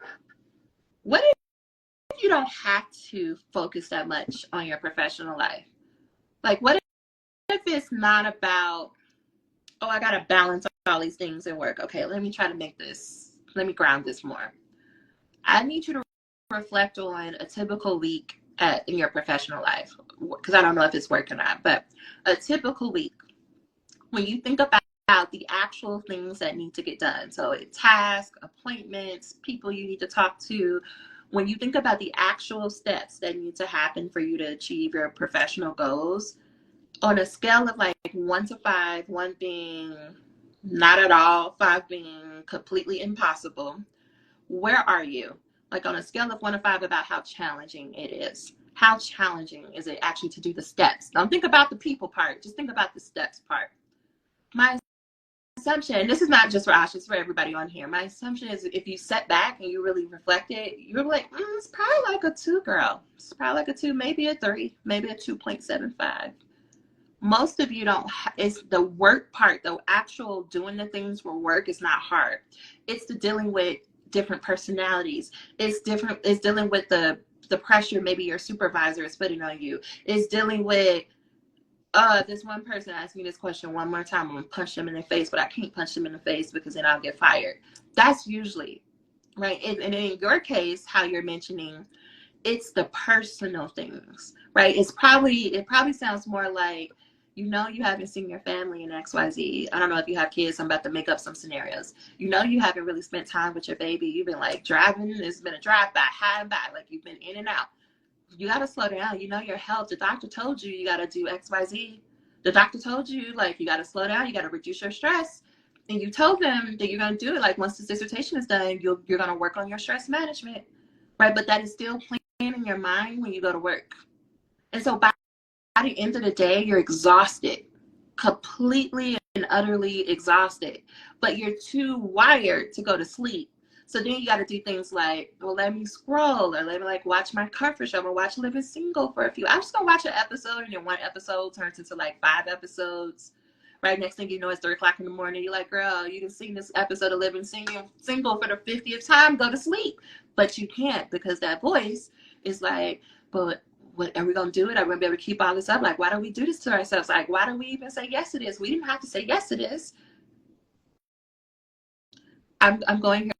What if you don't have to focus that much on your professional life? Like, what if it's not about, I got to balance all these things in work. Okay, let me ground this more. I need you to reflect on a typical week in your professional life, because I don't know if it's work or not, but a typical week. When you think about the actual things that need to get done, so tasks, appointments, people you need to talk to, when you think about the actual steps that need to happen for you to achieve your professional goals, on a scale of like 1 to 5, 1 being not at all, 5 being completely impossible, where are you? Like on a scale of 1 to 5 about how challenging it is. How challenging is it actually to do the steps? Don't think about the people part, just think about the steps part. My assumption, and this is not just for Asha, it's for everybody on here. My assumption is if you set back and you really reflect it, you're like, it's probably like a 2, girl. It's probably like a 2, maybe a 3, maybe a 2.75. Most of you don't, it's the work part, the actual doing the things for work is not hard. It's the dealing with different personalities. It's dealing with the pressure maybe your supervisor is putting on you. It's dealing with this one person asked me this question one more time. I'm gonna punch them in the face, but I can't punch them in the face because then I'll get fired. That's usually right. And in your case, how you're mentioning, it's the personal things, right? It probably sounds more like, you haven't seen your family in XYZ. I don't know if you have kids. I'm about to make up some scenarios. You haven't really spent time with your baby. You've been like driving. It's been a drive by, high and by, like you've been in and out. You got to slow down. Your health. The doctor told you got to do XYZ. The doctor told you, like, you got to slow down. You got to reduce your stress. And you told them that you're going to do it. Like, once this dissertation is done, you're going to work on your stress management, right? But that is still playing in your mind when you go to work. And so by the end of the day, you're exhausted, completely and utterly exhausted. But you're too wired to go to sleep. So then you got to do things like, well, let me scroll, or let me like watch my comfort show, or watch Living Single for a few. I'm just gonna watch an episode, and then one episode turns into like 5 episodes. Right, next thing you know, it's 3 o'clock in the morning. You're like, girl, you can see this episode of Living Single for the 50th time. Go to sleep, but you can't because that voice is like, but what are we gonna do? It? Are we gonna be able to keep all this up? Like, why do we do this to ourselves? Like, why do we even say yes to this? We didn't have to say yes to this. I'm going here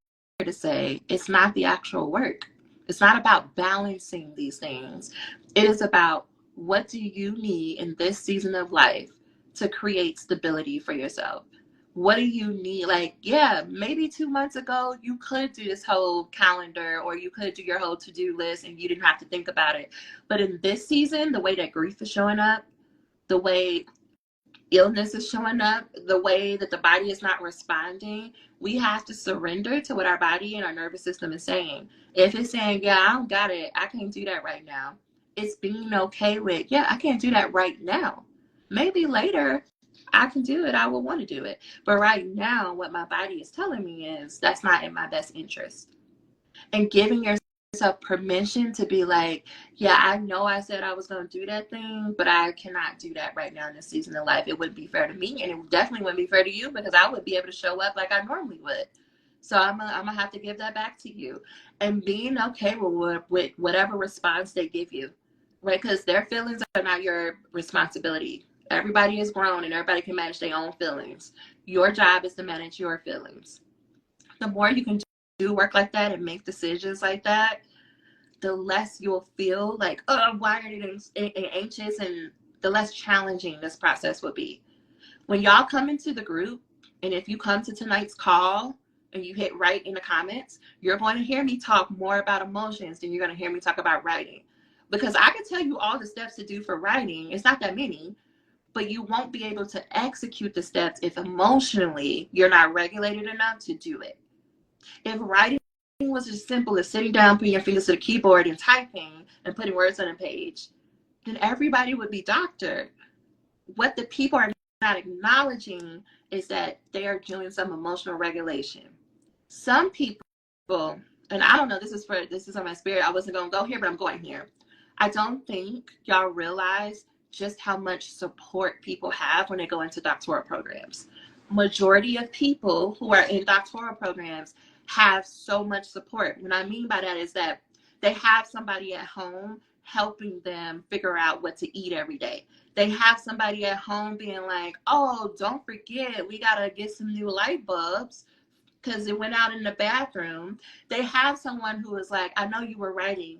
to say it's not the actual work. It's not about balancing these things. It is about, what do you need in this season of life to create stability for yourself? What do you need? Like, yeah, maybe 2 months ago you could do this whole calendar, or you could do your whole to-do list and you didn't have to think about it. But in this season, the way that grief is showing up, the way illness is showing up, the way that the body is not responding, we have to surrender to what our body and our nervous system is saying. If it's saying, yeah, I don't got it, I can't do that right now, it's being okay with, yeah, I can't do that right now. Maybe later I can do it, I will want to do it. But right now, what my body is telling me is that's not in my best interest. And giving yourself permission to be like, yeah, I know I said I was going to do that thing, but I cannot do that right now in this season of life. It wouldn't be fair to me, and it definitely wouldn't be fair to you, because I would be able to show up like I normally would. So I'm gonna have to give that back to you, and being okay with whatever response they give you, right? Because their feelings are not your responsibility. Everybody is grown, and everybody can manage their own feelings. Your job is to manage your feelings. The more you can do work like that and make decisions like that, the less you'll feel like, oh, I'm wired and anxious, and the less challenging this process will be. When y'all come into the group, and if you come to tonight's call and you hit write in the comments, you're going to hear me talk more about emotions than you're going to hear me talk about writing. Because I can tell you all the steps to do for writing. It's not that many, but you won't be able to execute the steps if emotionally you're not regulated enough to do it. If writing was as simple as sitting down, putting your fingers to the keyboard and typing and putting words on a page, then everybody would be doctored. What the people are not acknowledging is that they are doing some emotional regulation. Some people, and I don't know, this is on my spirit. I wasn't going to go here, but I'm going here. I don't think y'all realize just how much support people have when they go into doctoral programs. Majority of people who are in doctoral programs have so much support. What I mean by that is that they have somebody at home helping them figure out what to eat every day. They have somebody at home being like, oh, don't forget, we got to get some new light bulbs because it went out in the bathroom. They have someone who is like, I know you were writing,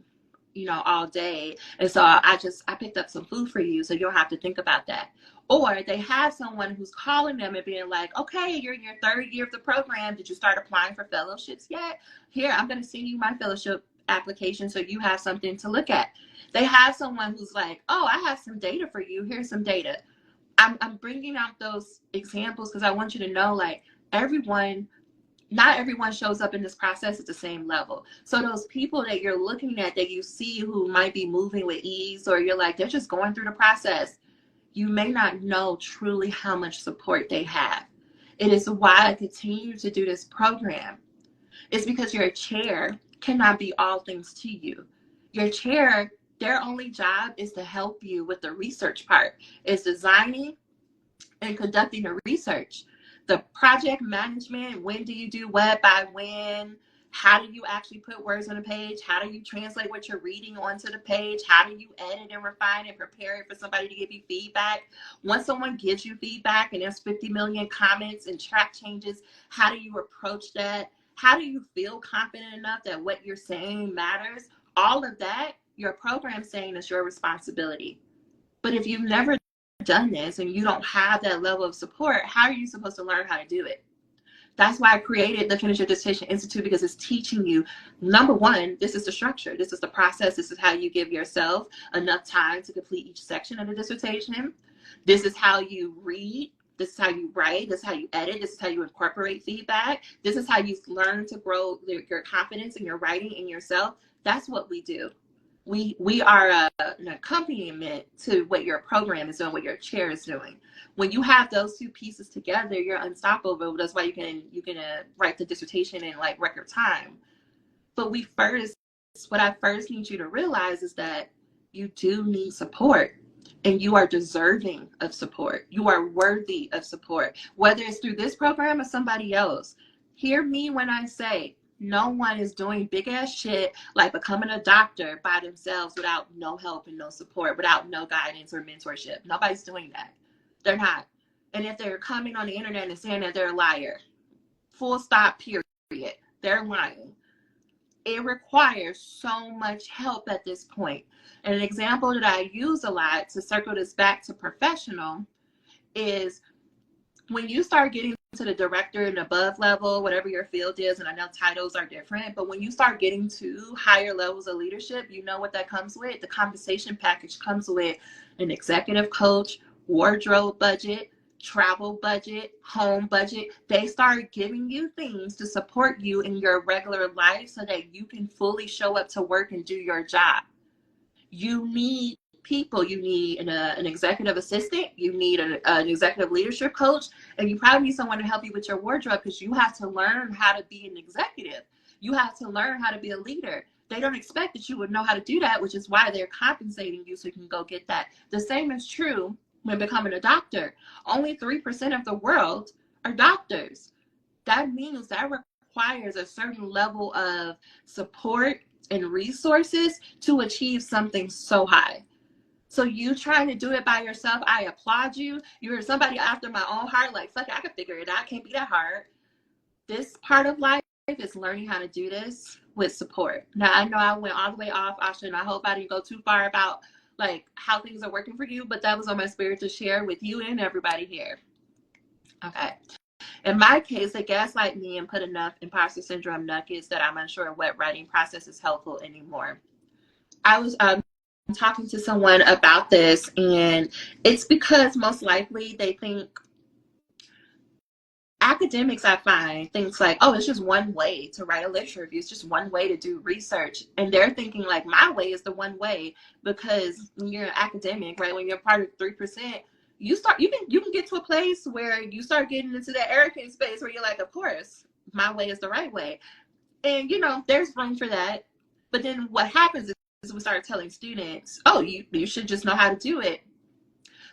all day. And so I picked up some food for you, so you don't have to think about that. Or they have someone who's calling them and being like, okay, you're in your third year of the program. Did you start applying for fellowships yet? Here, I'm going to send you my fellowship application so you have something to look at. They have someone who's like, oh, I have some data for you. Here's some data. I'm bringing out those examples because I want you to know, like, not everyone shows up in this process at the same level. So those people that you're looking at that you see who might be moving with ease, or you're like, they're just going through the process, you may not know truly how much support they have. It is why I continue to do this program. It's because your chair cannot be all things to you. Your chair, their only job is to help you with the research part. It's designing and conducting the research. The project management, when do you do what by when? How do you actually put words on a page? How do you translate what you're reading onto the page? How do you edit and refine and prepare it for somebody to give you feedback? Once someone gives you feedback and there's 50 million comments and track changes, how do you approach that? How do you feel confident enough that what you're saying matters? All of that, your program saying is your responsibility. But if you've never done this and you don't have that level of support, how are you supposed to learn how to do it? That's why I created the Finish Your Dissertation Institute, because it's teaching you, number one, this is the structure, this is the process, this is how you give yourself enough time to complete each section of the dissertation. This is how you read, this is how you write, this is how you edit, this is how you incorporate feedback, this is how you learn to grow your confidence in your writing and yourself. That's what we do. We are an accompaniment to what your program is doing, what your chair is doing. When you have those two pieces together, you're unstoppable. That's why you can write the dissertation in like record time. But what I first need you to realize is that you do need support, and you are deserving of support. You are worthy of support, whether it's through this program or somebody else. Hear me when I say, no one is doing big ass shit like becoming a doctor by themselves without no help and no support, without no guidance or mentorship. Nobody's doing that. They're not. And if they're coming on the internet and saying that they're a liar, full stop, period, they're lying. It requires so much help at this point. And an example that I use a lot to circle this back to professional is when you start getting to the director and above level, whatever your field is, and I know titles are different, but when you start getting to higher levels of leadership, you know what that comes with? The compensation package comes with an executive coach, wardrobe budget, travel budget, home budget. They start giving you things to support you in your regular life so that you can fully show up to work and do your job. You need people. You need an executive assistant, you need an executive leadership coach, and you probably need someone to help you with your wardrobe, because you have to learn how to be an executive. You have to learn how to be a leader. they don't expect that you would know how to do that, which is why they're compensating you so you can go get that. The same is true when becoming a doctor. Only 3% of the world are doctors. That means that requires a certain level of support and resources to achieve something so high. So you trying to do it by yourself, I applaud you. You're somebody after my own heart, like, fuck it, I can figure it out. It can't be that hard. This part of life is learning how to do this with support. Now, I know I went all the way off, Asha, and I hope I didn't go too far about like how things are working for you, but that was on my spirit to share with you and everybody here. Okay. In my case, they gaslight me and put enough imposter syndrome nuggets that I'm unsure what writing process is helpful anymore. I was talking to someone about this, and it's because most likely they think academics, I find, things like, oh, it's just one way to write a literature review. It's just one way to do research. And they're thinking like my way is the one way, because when you're an academic, right, when you're part of 3%, you can get to a place where you start getting into that arrogant space where you're like, of course, my way is the right way. And, you know, there's room for that. But then what happens is we start telling students, oh, you should just know how to do it.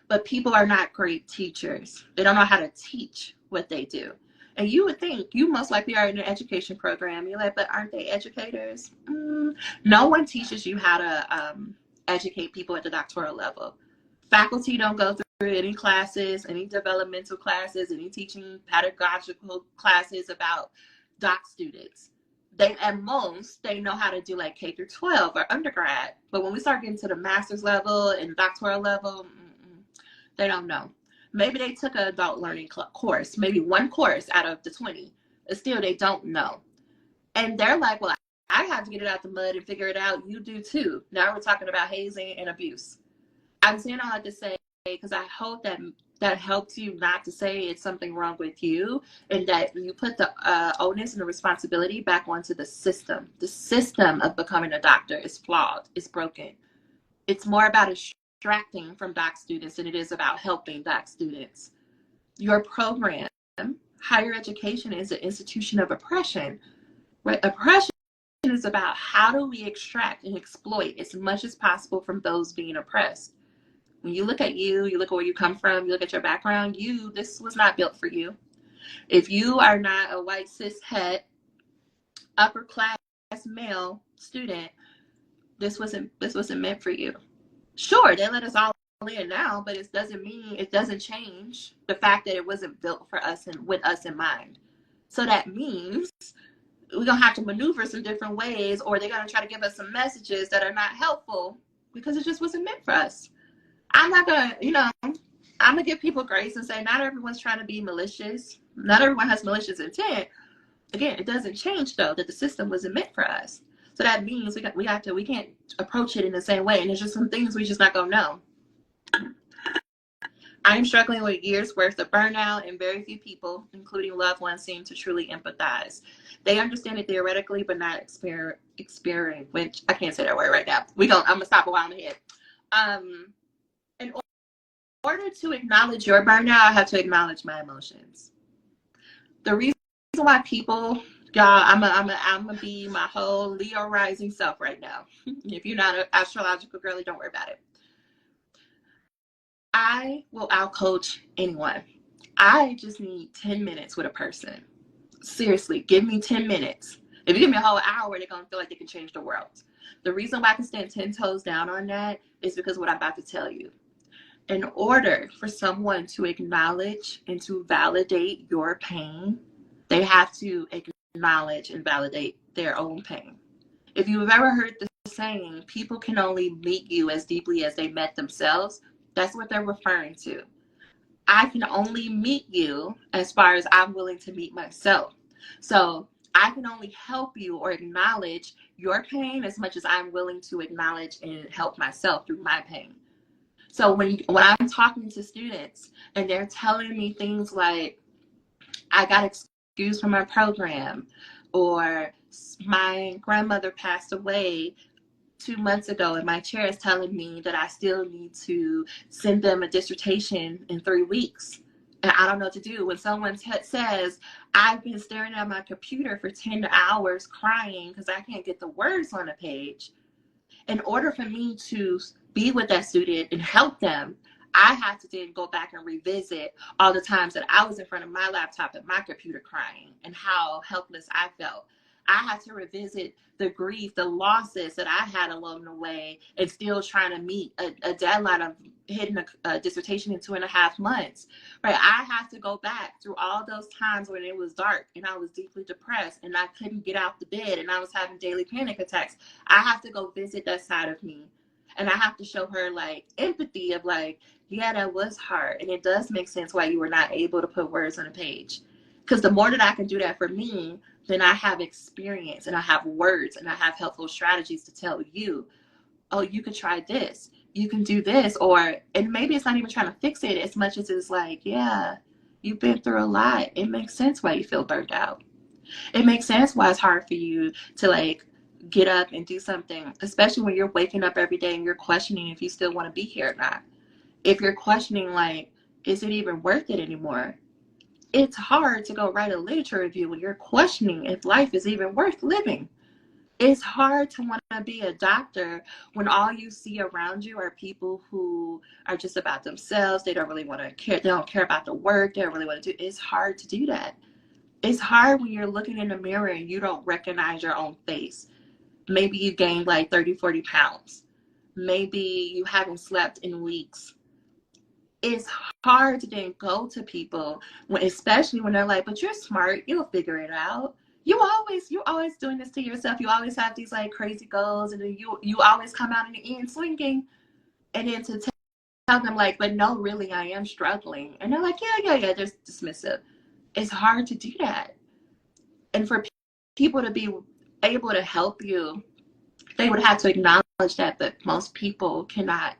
But people are not great teachers. They don't know how to teach what they do. And you would think, you most likely are in an education program. You're like, but aren't they educators? No one teaches you how to educate people at the doctoral level. Faculty don't go through any classes, any developmental classes, any teaching pedagogical classes about doc students. They, at most, they know how to do like K through 12 or undergrad. But when we start getting to the master's level and doctoral level, they don't know. Maybe they took an adult learning course, maybe one course out of the 20. But still, they don't know. And they're like, well, I have to get it out the mud and figure it out. You do too. Now we're talking about hazing and abuse. I'm saying all that to say, because I hope that helps you not to say it's something wrong with you, and that you put the onus and the responsibility back onto the system. The system of becoming a doctor is flawed. It's broken. It's more about extracting from doc students than it is about helping doc students. Your program, higher education, is an institution of oppression. Right? Oppression is about how do we extract and exploit as much as possible from those being oppressed. When you look at you look at where you come from, you look at your background, this was not built for you. If you are not a white cis het upper class male student, this wasn't meant for you. Sure, they let us all in now, but it doesn't change the fact that it wasn't built for us and with us in mind. So that means we're gonna have to maneuver some different ways, or they're gonna try to give us some messages that are not helpful because it just wasn't meant for us. I'm not gonna, I'm gonna give people grace and say not everyone's trying to be malicious. Not everyone has malicious intent. Again, it doesn't change though that the system wasn't meant for us. So that means we can't approach it in the same way, and there's just some things we just not gonna know. I'm struggling with years worth of burnout, and very few people, including loved ones, seem to truly empathize. They understand it theoretically, but not experiencing. Which I can't say that word right now. I'm gonna stop a while ahead. In order to acknowledge your burnout, I have to acknowledge my emotions. The reason why people, y'all, I'm gonna be my whole Leo rising self right now. If you're not an astrological girly, don't worry about it. I will out-coach anyone. I just need 10 minutes with a person. Seriously, give me 10 minutes. If you give me a whole hour, they're gonna feel like they can change the world. The reason why I can stand 10 toes down on that is because of what I'm about to tell you. In order for someone to acknowledge and to validate your pain, they have to acknowledge and validate their own pain. If you've ever heard the saying, people can only meet you as deeply as they met themselves, that's what they're referring to. I can only meet you as far as I'm willing to meet myself. So I can only help you or acknowledge your pain as much as I'm willing to acknowledge and help myself through my pain. So when I'm talking to students and they're telling me things like, I got excused from my program, or my grandmother passed away 2 months ago and my chair is telling me that I still need to send them a dissertation in 3 weeks. And I don't know what to do. When someone says, I've been staring at my computer for 10 hours crying because I can't get the words on a page, in order for me to be with that student and help them, I had to then go back and revisit all the times that I was in front of my laptop and my computer crying and how helpless I felt. I had to revisit the grief, the losses that I had along the way, and still trying to meet a deadline of hitting a dissertation in 2.5 months. Right? I had to go back through all those times when it was dark and I was deeply depressed and I couldn't get out the bed and I was having daily panic attacks. I have to go visit that side of me. And I have to show her like empathy of like, yeah, that was hard. And it does make sense why you were not able to put words on a page. Because the more that I can do that for me, then I have experience and I have words and I have helpful strategies to tell you, oh, you could try this. You can do this. Or, and maybe it's not even trying to fix it as much as it's like, yeah, you've been through a lot. It makes sense why you feel burnt out. It makes sense why it's hard for you to like get up and do something, especially when you're waking up every day and you're questioning if you still want to be here or not. If you're questioning like, is it even worth it anymore? It's hard to go write a literature review when you're questioning if life is even worth living. It's hard to want to be a doctor when all you see around you are people who are just about themselves. They don't really want to care. They don't care about the work. They don't really want to do. It's hard to do that. It's hard when you're looking in the mirror and you don't recognize your own face. Maybe you gained like 30, 40 pounds. Maybe you haven't slept in weeks. It's hard to then go to people, when, especially when they're like, but you're smart, you'll figure it out. You're always doing this to yourself. You always have these like crazy goals, and then you always come out in the end swinging. And then to tell them like, but no, really, I am struggling. And they're like, yeah, just dismissive. It's hard to do that. And for people to be able to help you, they would have to acknowledge that, but most people cannot.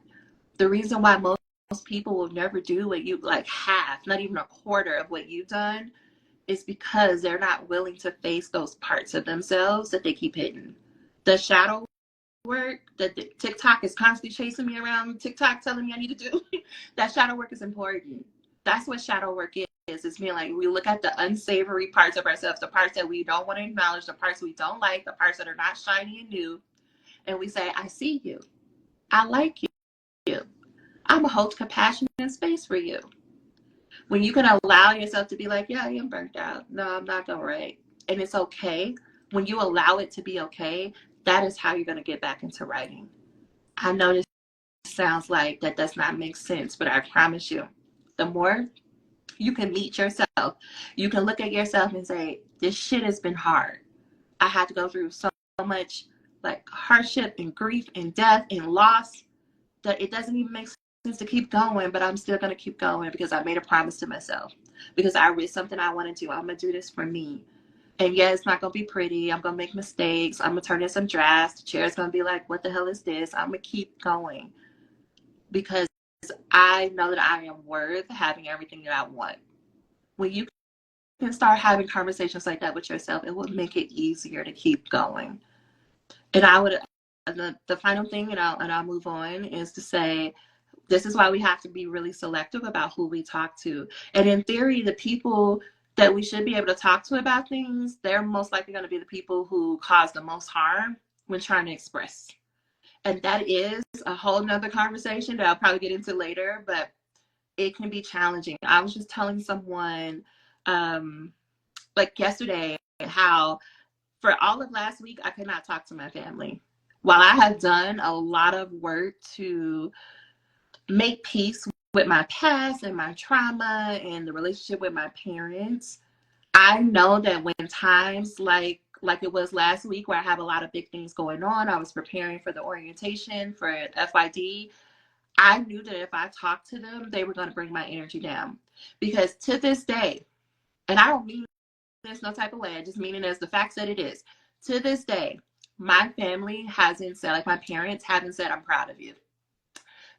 The reason why most people will never do what you like half, not even a quarter of what you've done, is because they're not willing to face those parts of themselves that they keep hidden. The shadow work that the TikTok is constantly chasing me around, TikTok telling me I need to do, that shadow work is important. That's what shadow work is. It's being like, we look at the unsavory parts of ourselves, the parts that we don't want to acknowledge, the parts we don't like, the parts that are not shiny and new, and we say, I see you. I like you. I'm gonna hold compassion and space for you. When you can allow yourself to be like, yeah, I am burnt out. No, I'm not gonna write. And it's okay. When you allow it to be okay, that is how you're gonna get back into writing. I know this sounds like that does not make sense, but I promise you, the more you can meet yourself, you can look at yourself and say, this shit has been hard. I had to go through so much like hardship and grief and death and loss that it doesn't even make sense to keep going, but I'm still going to keep going because I made a promise to myself, because I read something I want to do. I'm going to do this for me. And yeah, it's not going to be pretty. I'm going to make mistakes. I'm going to turn in some drafts. The chair's going to be like, what the hell is this? I'm going to keep going because I know that I am worth having everything that I want. When you can start having conversations like that with yourself, it will make it easier to keep going. And I would, the final thing, and I'll move on, is to say, this is why we have to be really selective about who we talk to. And in theory, the people that we should be able to talk to about things, they're most likely going to be the people who cause the most harm when trying to express. And that is a whole nother conversation that I'll probably get into later, but it can be challenging. I was just telling someone like yesterday how for all of last week, I could not talk to my family. While I have done a lot of work to make peace with my past and my trauma and the relationship with my parents, I know that when times like it was last week where I have a lot of big things going on, I was preparing for the orientation for FYD, I knew that if I talked to them, they were going to bring my energy down. Because to this day, and I don't mean this no type of way, I just mean it as the facts that it is. To this day, my family hasn't said, like my parents haven't said, I'm proud of you.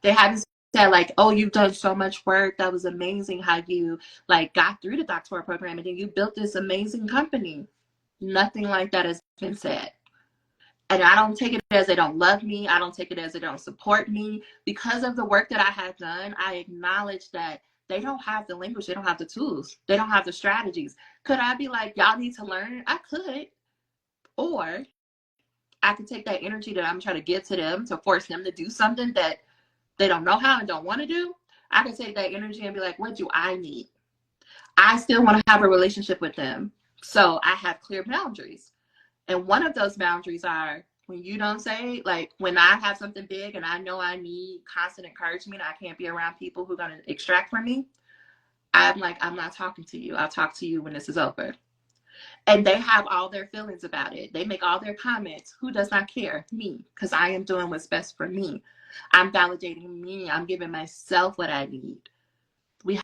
They haven't said like, oh, you've done so much work. That was amazing how you like got through the doctoral program and then you built this amazing company. Nothing like that has been said. And I don't take it as they don't love me. I don't take it as they don't support me. Because of the work that I have done, I acknowledge that they don't have the language, they don't have the tools, they don't have the strategies. Could I be like, y'all need to learn? I could. Or I could take that energy that I'm trying to give to them to force them to do something that they don't know how and don't want to do. I could take that energy and be like, what do I need? I still want to have a relationship with them. So I have clear boundaries. And one of those boundaries are when you don't say, like, when I have something big and I know I need constant encouragement, I can't be around people who are going to extract from me. I'm like, I'm not talking to you. I'll talk to you when this is over. And they have all their feelings about it. They make all their comments. Who does not care? Me, because I am doing what's best for me. I'm validating me. I'm giving myself what I need. We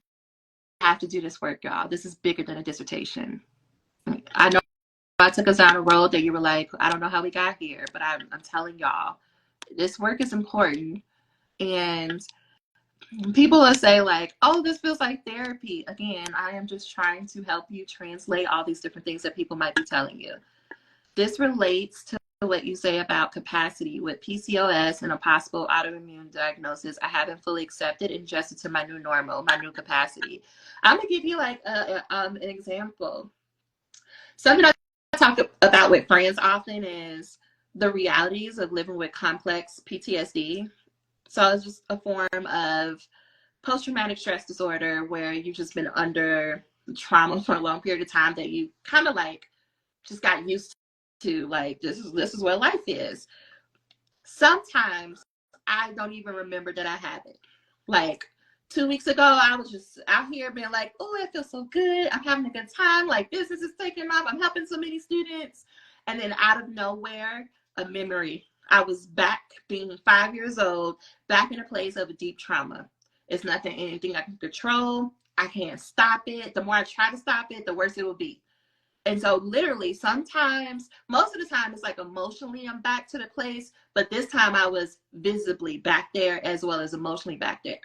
have to do this work, y'all. This is bigger than a dissertation. I know I took us down a road that you were like, I don't know how we got here, but I'm telling y'all, this work is important. And people will say like, oh, this feels like therapy. Again, I am just trying to help you translate all these different things that people might be telling you. This relates to what you say about capacity. With PCOS and a possible autoimmune diagnosis, I haven't fully accepted and adjusted to my new normal, my new capacity. I'm gonna give you like an example. Something I talk about with friends often is the realities of living with complex PTSD. So it's just a form of post-traumatic stress disorder where you've just been under trauma for a long period of time that you kind of like just got used to, like, this is what life is. Sometimes I don't even remember that I have it. Like 2 weeks ago, I was just out here being like, oh, it feels so good. I'm having a good time. Like, business is taking off. I'm helping so many students. And then out of nowhere, a memory. I was back being 5 years old, back in a place of a deep trauma. It's nothing, anything I can control. I can't stop it. The more I try to stop it, the worse it will be. And so literally sometimes, most of the time it's like emotionally I'm back to the place, but this time I was visibly back there as well as emotionally back there.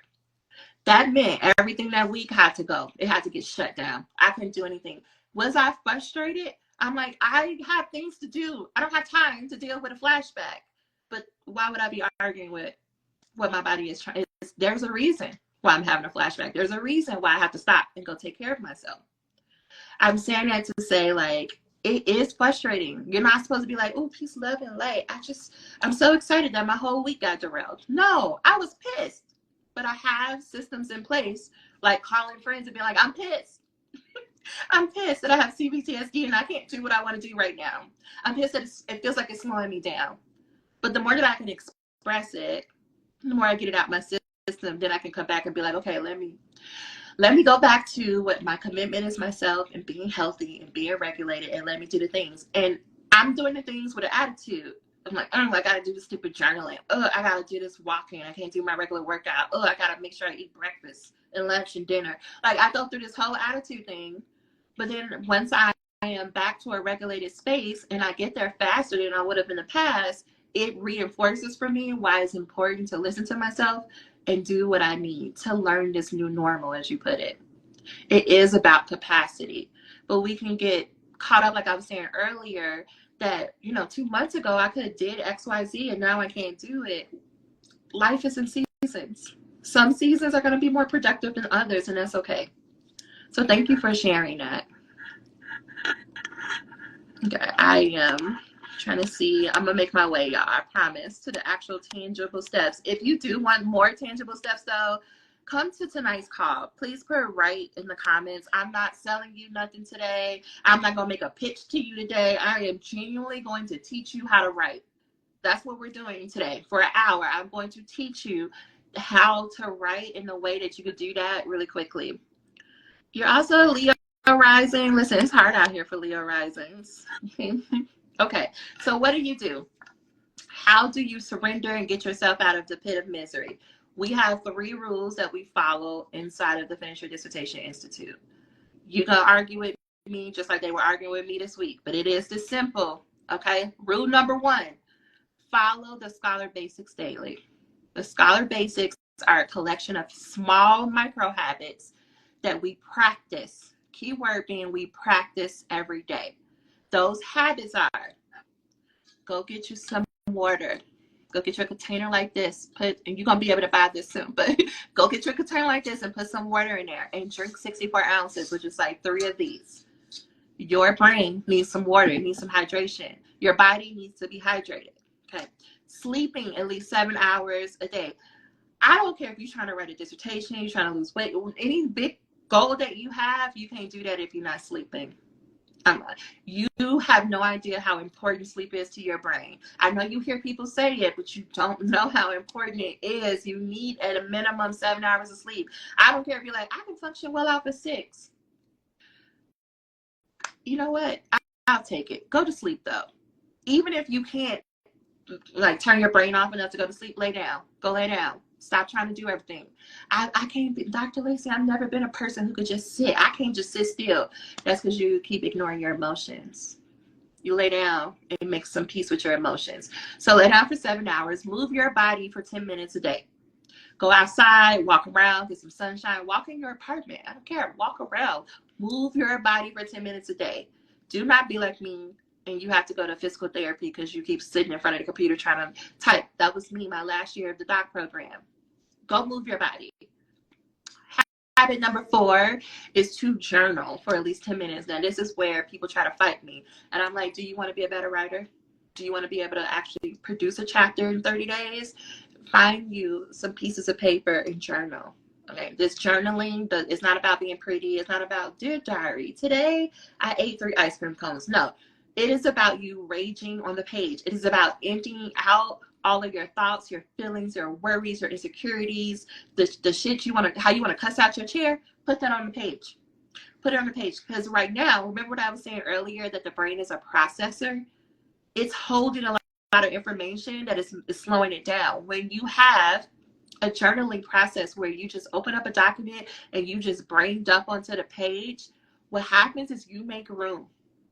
That meant everything that week had to go. It had to get shut down. I couldn't do anything. Was I frustrated? I'm like, I have things to do. I don't have time to deal with a flashback. But why would I be arguing with what my body is trying? There's a reason why I'm having a flashback. There's a reason why I have to stop and go take care of myself. I'm saying that to say, like, it is frustrating. You're not supposed to be like, oh, peace, love, and light. I'm so excited that my whole week got derailed. No, I was pissed. But I have systems in place, like calling friends and being like, I'm pissed. I'm pissed that I have CPTSD and I can't do what I want to do right now. I'm pissed that it feels like it's slowing me down. But the more that I can express it, the more I get it out my system, then I can come back and be like, okay, let me go back to what my commitment is myself and being healthy and being regulated, and let me do the things. And I'm doing the things with an attitude. I'm like, oh, I gotta do the stupid journaling. Oh, I gotta do this walking. I can't do my regular workout. Oh, I gotta make sure I eat breakfast and lunch and dinner. Like, I go through this whole attitude thing. But then once I am back to a regulated space and I get there faster than I would have in the past, it reinforces for me why it's important to listen to myself and do what I need to learn this new normal, as you put it. It is about capacity, but we can get caught up, like I was saying earlier, that, 2 months ago I could have did XYZ and now I can't do it. Life is in seasons. Some seasons are going to be more productive than others, and that's okay. So thank you for sharing that. Okay, I am trying to see. I'm gonna make my way, y'all. I promise, to the actual tangible steps. If you do want more tangible steps, though, come to tonight's call. Please put right in the comments. I'm not selling you nothing today. I'm not gonna make a pitch to you today. I am genuinely going to teach you how to write. That's what we're doing today. For an hour, I'm going to teach you how to write in a way that you could do that really quickly. You're also a Leo rising. Listen, it's hard out here for Leo risings. Okay, so what do? How do you surrender and get yourself out of the pit of misery? We have 3 rules that we follow inside of the Finish Your Dissertation Institute. You can argue with me just like they were arguing with me this week, but it is this simple, okay? Rule number 1, follow the Scholar Basics daily. The Scholar Basics are a collection of small micro habits that we practice. Keyword being we practice every day. Those habits are: go get you some water. Go get your container like this. And you're going to be able to buy this soon, but go get your container like this and put some water in there and drink 64 ounces, which is like 3 of these. Your brain needs some water. It needs some hydration. Your body needs to be hydrated. Okay. Sleeping at least 7 hours a day. I don't care if you're trying to write a dissertation, you're trying to lose weight, any big goal that you have, you can't do that if you're not sleeping. You have no idea how important sleep is to your brain. I know you hear people say it, but you don't know how important it is. You need at a minimum 7 hours of sleep. I don't care if you're like, I can function well off of 6. You know what? I'll take it. Go to sleep though. Even if you can't like turn your brain off enough to go to sleep, lay down. Go lay down. Stop trying to do everything. I can't be, Dr. Lacey, I've never been a person who could just sit. I can't just sit still. That's because you keep ignoring your emotions. You lay down and make some peace with your emotions. So lay down for 7 hours. Move your body for 10 minutes a day. Go outside, walk around, get some sunshine. Walk in your apartment. I don't care. Walk around. Move your body for 10 minutes a day. Do not be like me and you have to go to physical therapy because you keep sitting in front of the computer trying to type. That was me my last year of the doc program. Go move your body. Habit number 4 is to journal for at least 10 minutes. Now, this is where people try to fight me. And I'm like, do you want to be a better writer? Do you want to be able to actually produce a chapter in 30 days? Find you some pieces of paper and journal. Okay, this journaling is not about being pretty. It's not about, dear diary, today I ate 3 ice cream cones. No, it is about you raging on the page. It is about emptying out all of your thoughts, your feelings, your worries, your insecurities, the shit you want to, how you want to cuss out your chair. Put that on the page. Put it on the page. Because right now, remember what I was saying earlier, that the brain is a processor? It's holding a lot of information that is slowing it down. When you have a journaling process where you just open up a document and you just brain dump onto the page, what happens is you make room.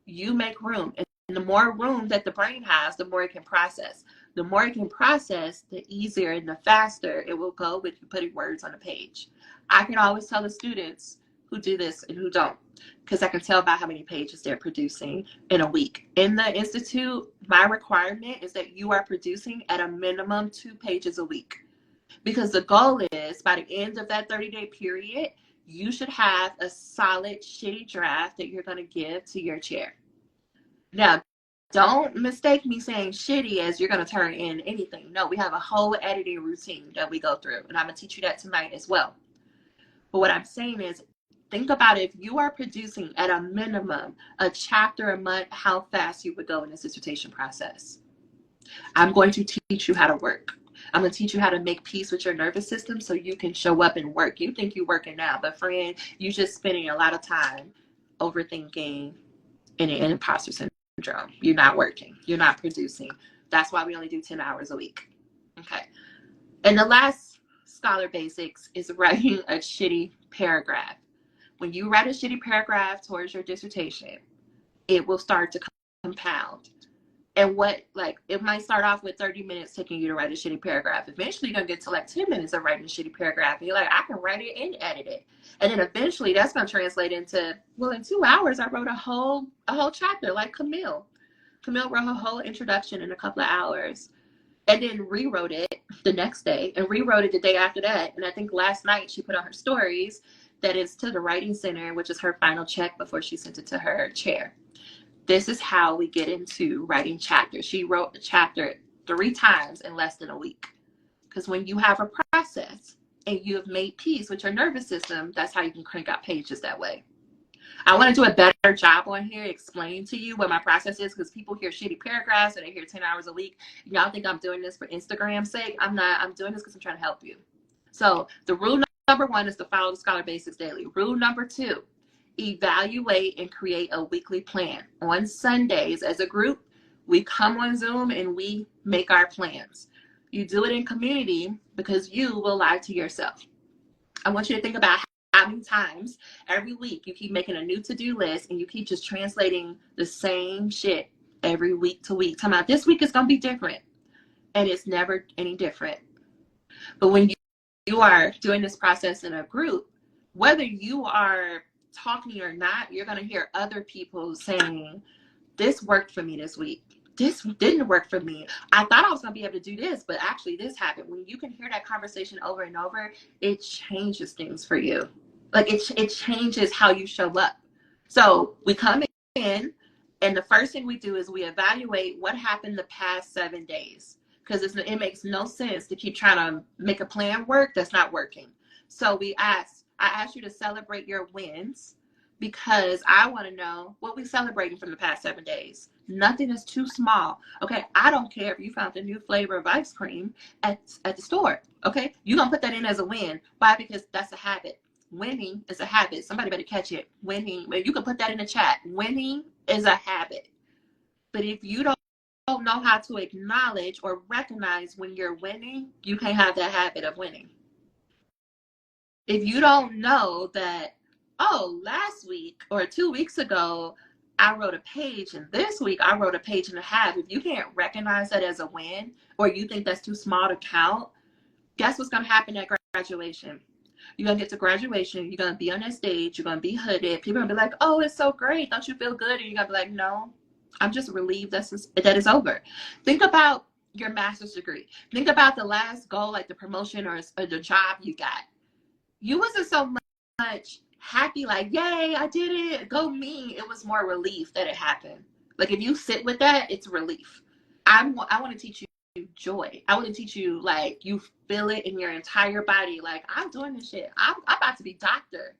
You make room. And the more room that the brain has, the more it can process. The more it can process, the easier and the faster it will go with you putting words on a page. I can always tell the students who do this and who don't, because I can tell by how many pages they're producing in a week. In the Institute, my requirement is that you are producing at a minimum 2 pages a week. Because the goal is, by the end of that 30-day period, you should have a solid, shitty draft that you're going to give to your chair. Now, don't mistake me saying shitty as you're going to turn in anything. No, we have a whole editing routine that we go through, and I'm going to teach you that tonight as well. But what I'm saying is, think about if you are producing at a minimum a chapter a month, how fast you would go in this dissertation process. I'm going to teach you how to work. I'm going to teach you how to make peace with your nervous system so you can show up and work. You think you're working now, but friend, you're just spending a lot of time overthinking and an imposter syndrome. You're not working. You're not producing. That's why we only do 10 hours a week. Okay. And the last scholar basics is writing a shitty paragraph. When you write a shitty paragraph towards your dissertation, it will start to compound. And it might start off with 30 minutes taking you to write a shitty paragraph. Eventually, you're going to get to like 10 minutes of writing a shitty paragraph. And you're like, I can write it and edit it. And then eventually, that's going to translate into, well, in 2 hours, I wrote a whole chapter, like Camille. Camille wrote her whole introduction in a couple of hours. And then rewrote it the next day and rewrote it the day after that. And I think last night she put on her stories that it's to the Writing Center, which is her final check before she sent it to her chair. This is how we get into writing chapters. She wrote the chapter 3 times in less than a week. Because when you have a process and you have made peace with your nervous system, that's how you can crank out pages that way. I want to do a better job on here explaining to you what my process is, because people hear shitty paragraphs and they hear 10 hours a week. Y'all think I'm doing this for Instagram's sake. I'm not. I'm doing this because I'm trying to help you. So the rule number 1 is to follow the Scholar Basics daily. Rule number 2, evaluate and create a weekly plan. On Sundays, as a group, we come on Zoom and we make our plans. You do it in community because you will lie to yourself. I want you to think about how many times every week you keep making a new to-do list and you keep just translating the same shit every week to week. Talking about this week is going to be different, and it's never any different. But when you are doing this process in a group, whether you are talking or not, you're going to hear other people saying, this worked for me this week. this didn't work for me. I thought I was going to be able to do this, but actually this happened. When you can hear that conversation over and over, it changes things for you. Like it changes how you show up. So we come in, and the first thing we do is we evaluate what happened the past 7 days, because it makes no sense to keep trying to make a plan work that's not working. So I asked you to celebrate your wins, because I want to know what we're celebrating from the past 7 days. Nothing is too small. Okay, I don't care if you found a new flavor of ice cream at the store. Okay, you're going to put that in as a win. Why? Because that's a habit. Winning is a habit. Somebody better catch it. Winning, you can put that in the chat. Winning is a habit. But if you don't know how to acknowledge or recognize when you're winning, you can't have that habit of winning. If you don't know that, oh, last week or 2 weeks ago, I wrote a page, and this week I wrote a page and a half. If you can't recognize that as a win, or you think that's too small to count, guess what's going to happen at graduation? You're going to get to graduation. You're going to be on that stage. You're going to be hooded. People are going to be like, oh, it's so great. Don't you feel good? And you're going to be like, no, I'm just relieved that it's over. Think about your master's degree. Think about the last goal, like the promotion or the job you got. You wasn't so much happy, like, yay, I did it, go me. It was more relief that it happened. Like, if you sit with that, it's relief. I want to teach you joy. I want to teach you, like, you feel it in your entire body. Like, I'm doing this shit. I'm about to be doctor.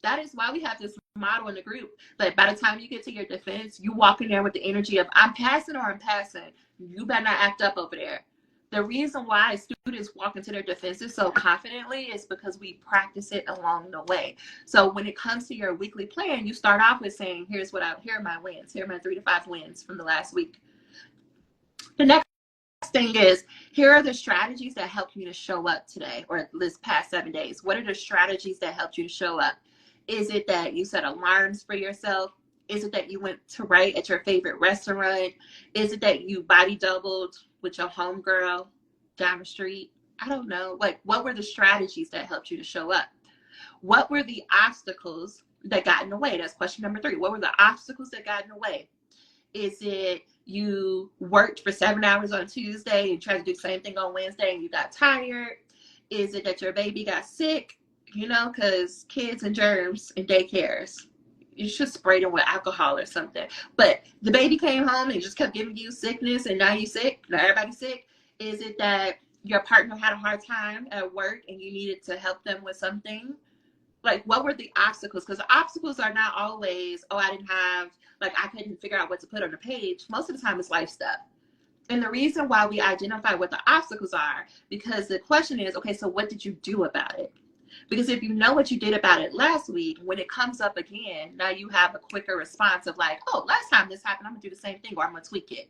That is why we have this model in the group. Like, by the time you get to your defense, you walk in there with the energy of, I'm passing or I'm passing. You better not act up over there. The reason why students walk into their defenses so confidently is because we practice it along the way. So when it comes to your weekly plan, you start off with saying, here are my wins. Here are my 3 to 5 wins from the last week. The next thing is, here are the strategies that helped me to show up today or this past 7 days. What are the strategies that helped you to show up? Is it that you set alarms for yourself? Is it that you went to write at your favorite restaurant? Is it that you body doubled with your homegirl down the street? I don't know. Like, what were the strategies that helped you to show up? What were the obstacles that got in the way? That's question number 3. What were the obstacles that got in the way? Is it you worked for 7 hours on Tuesday and tried to do the same thing on Wednesday and you got tired? Is it that your baby got sick? You know, because kids and germs in daycares, you should spray them with alcohol or something. But the baby came home and just kept giving you sickness, and now you're sick. Now everybody's sick. Is it that your partner had a hard time at work and you needed to help them with something? Like, what were the obstacles? Because the obstacles are not always, oh, I couldn't figure out what to put on the page. Most of the time it's life stuff. And the reason why we identify what the obstacles are, because the question is, okay, so what did you do about it? Because if you know what you did about it last week, when it comes up again, now you have a quicker response of like, oh, last time this happened, I'm gonna do the same thing, or I'm gonna tweak it.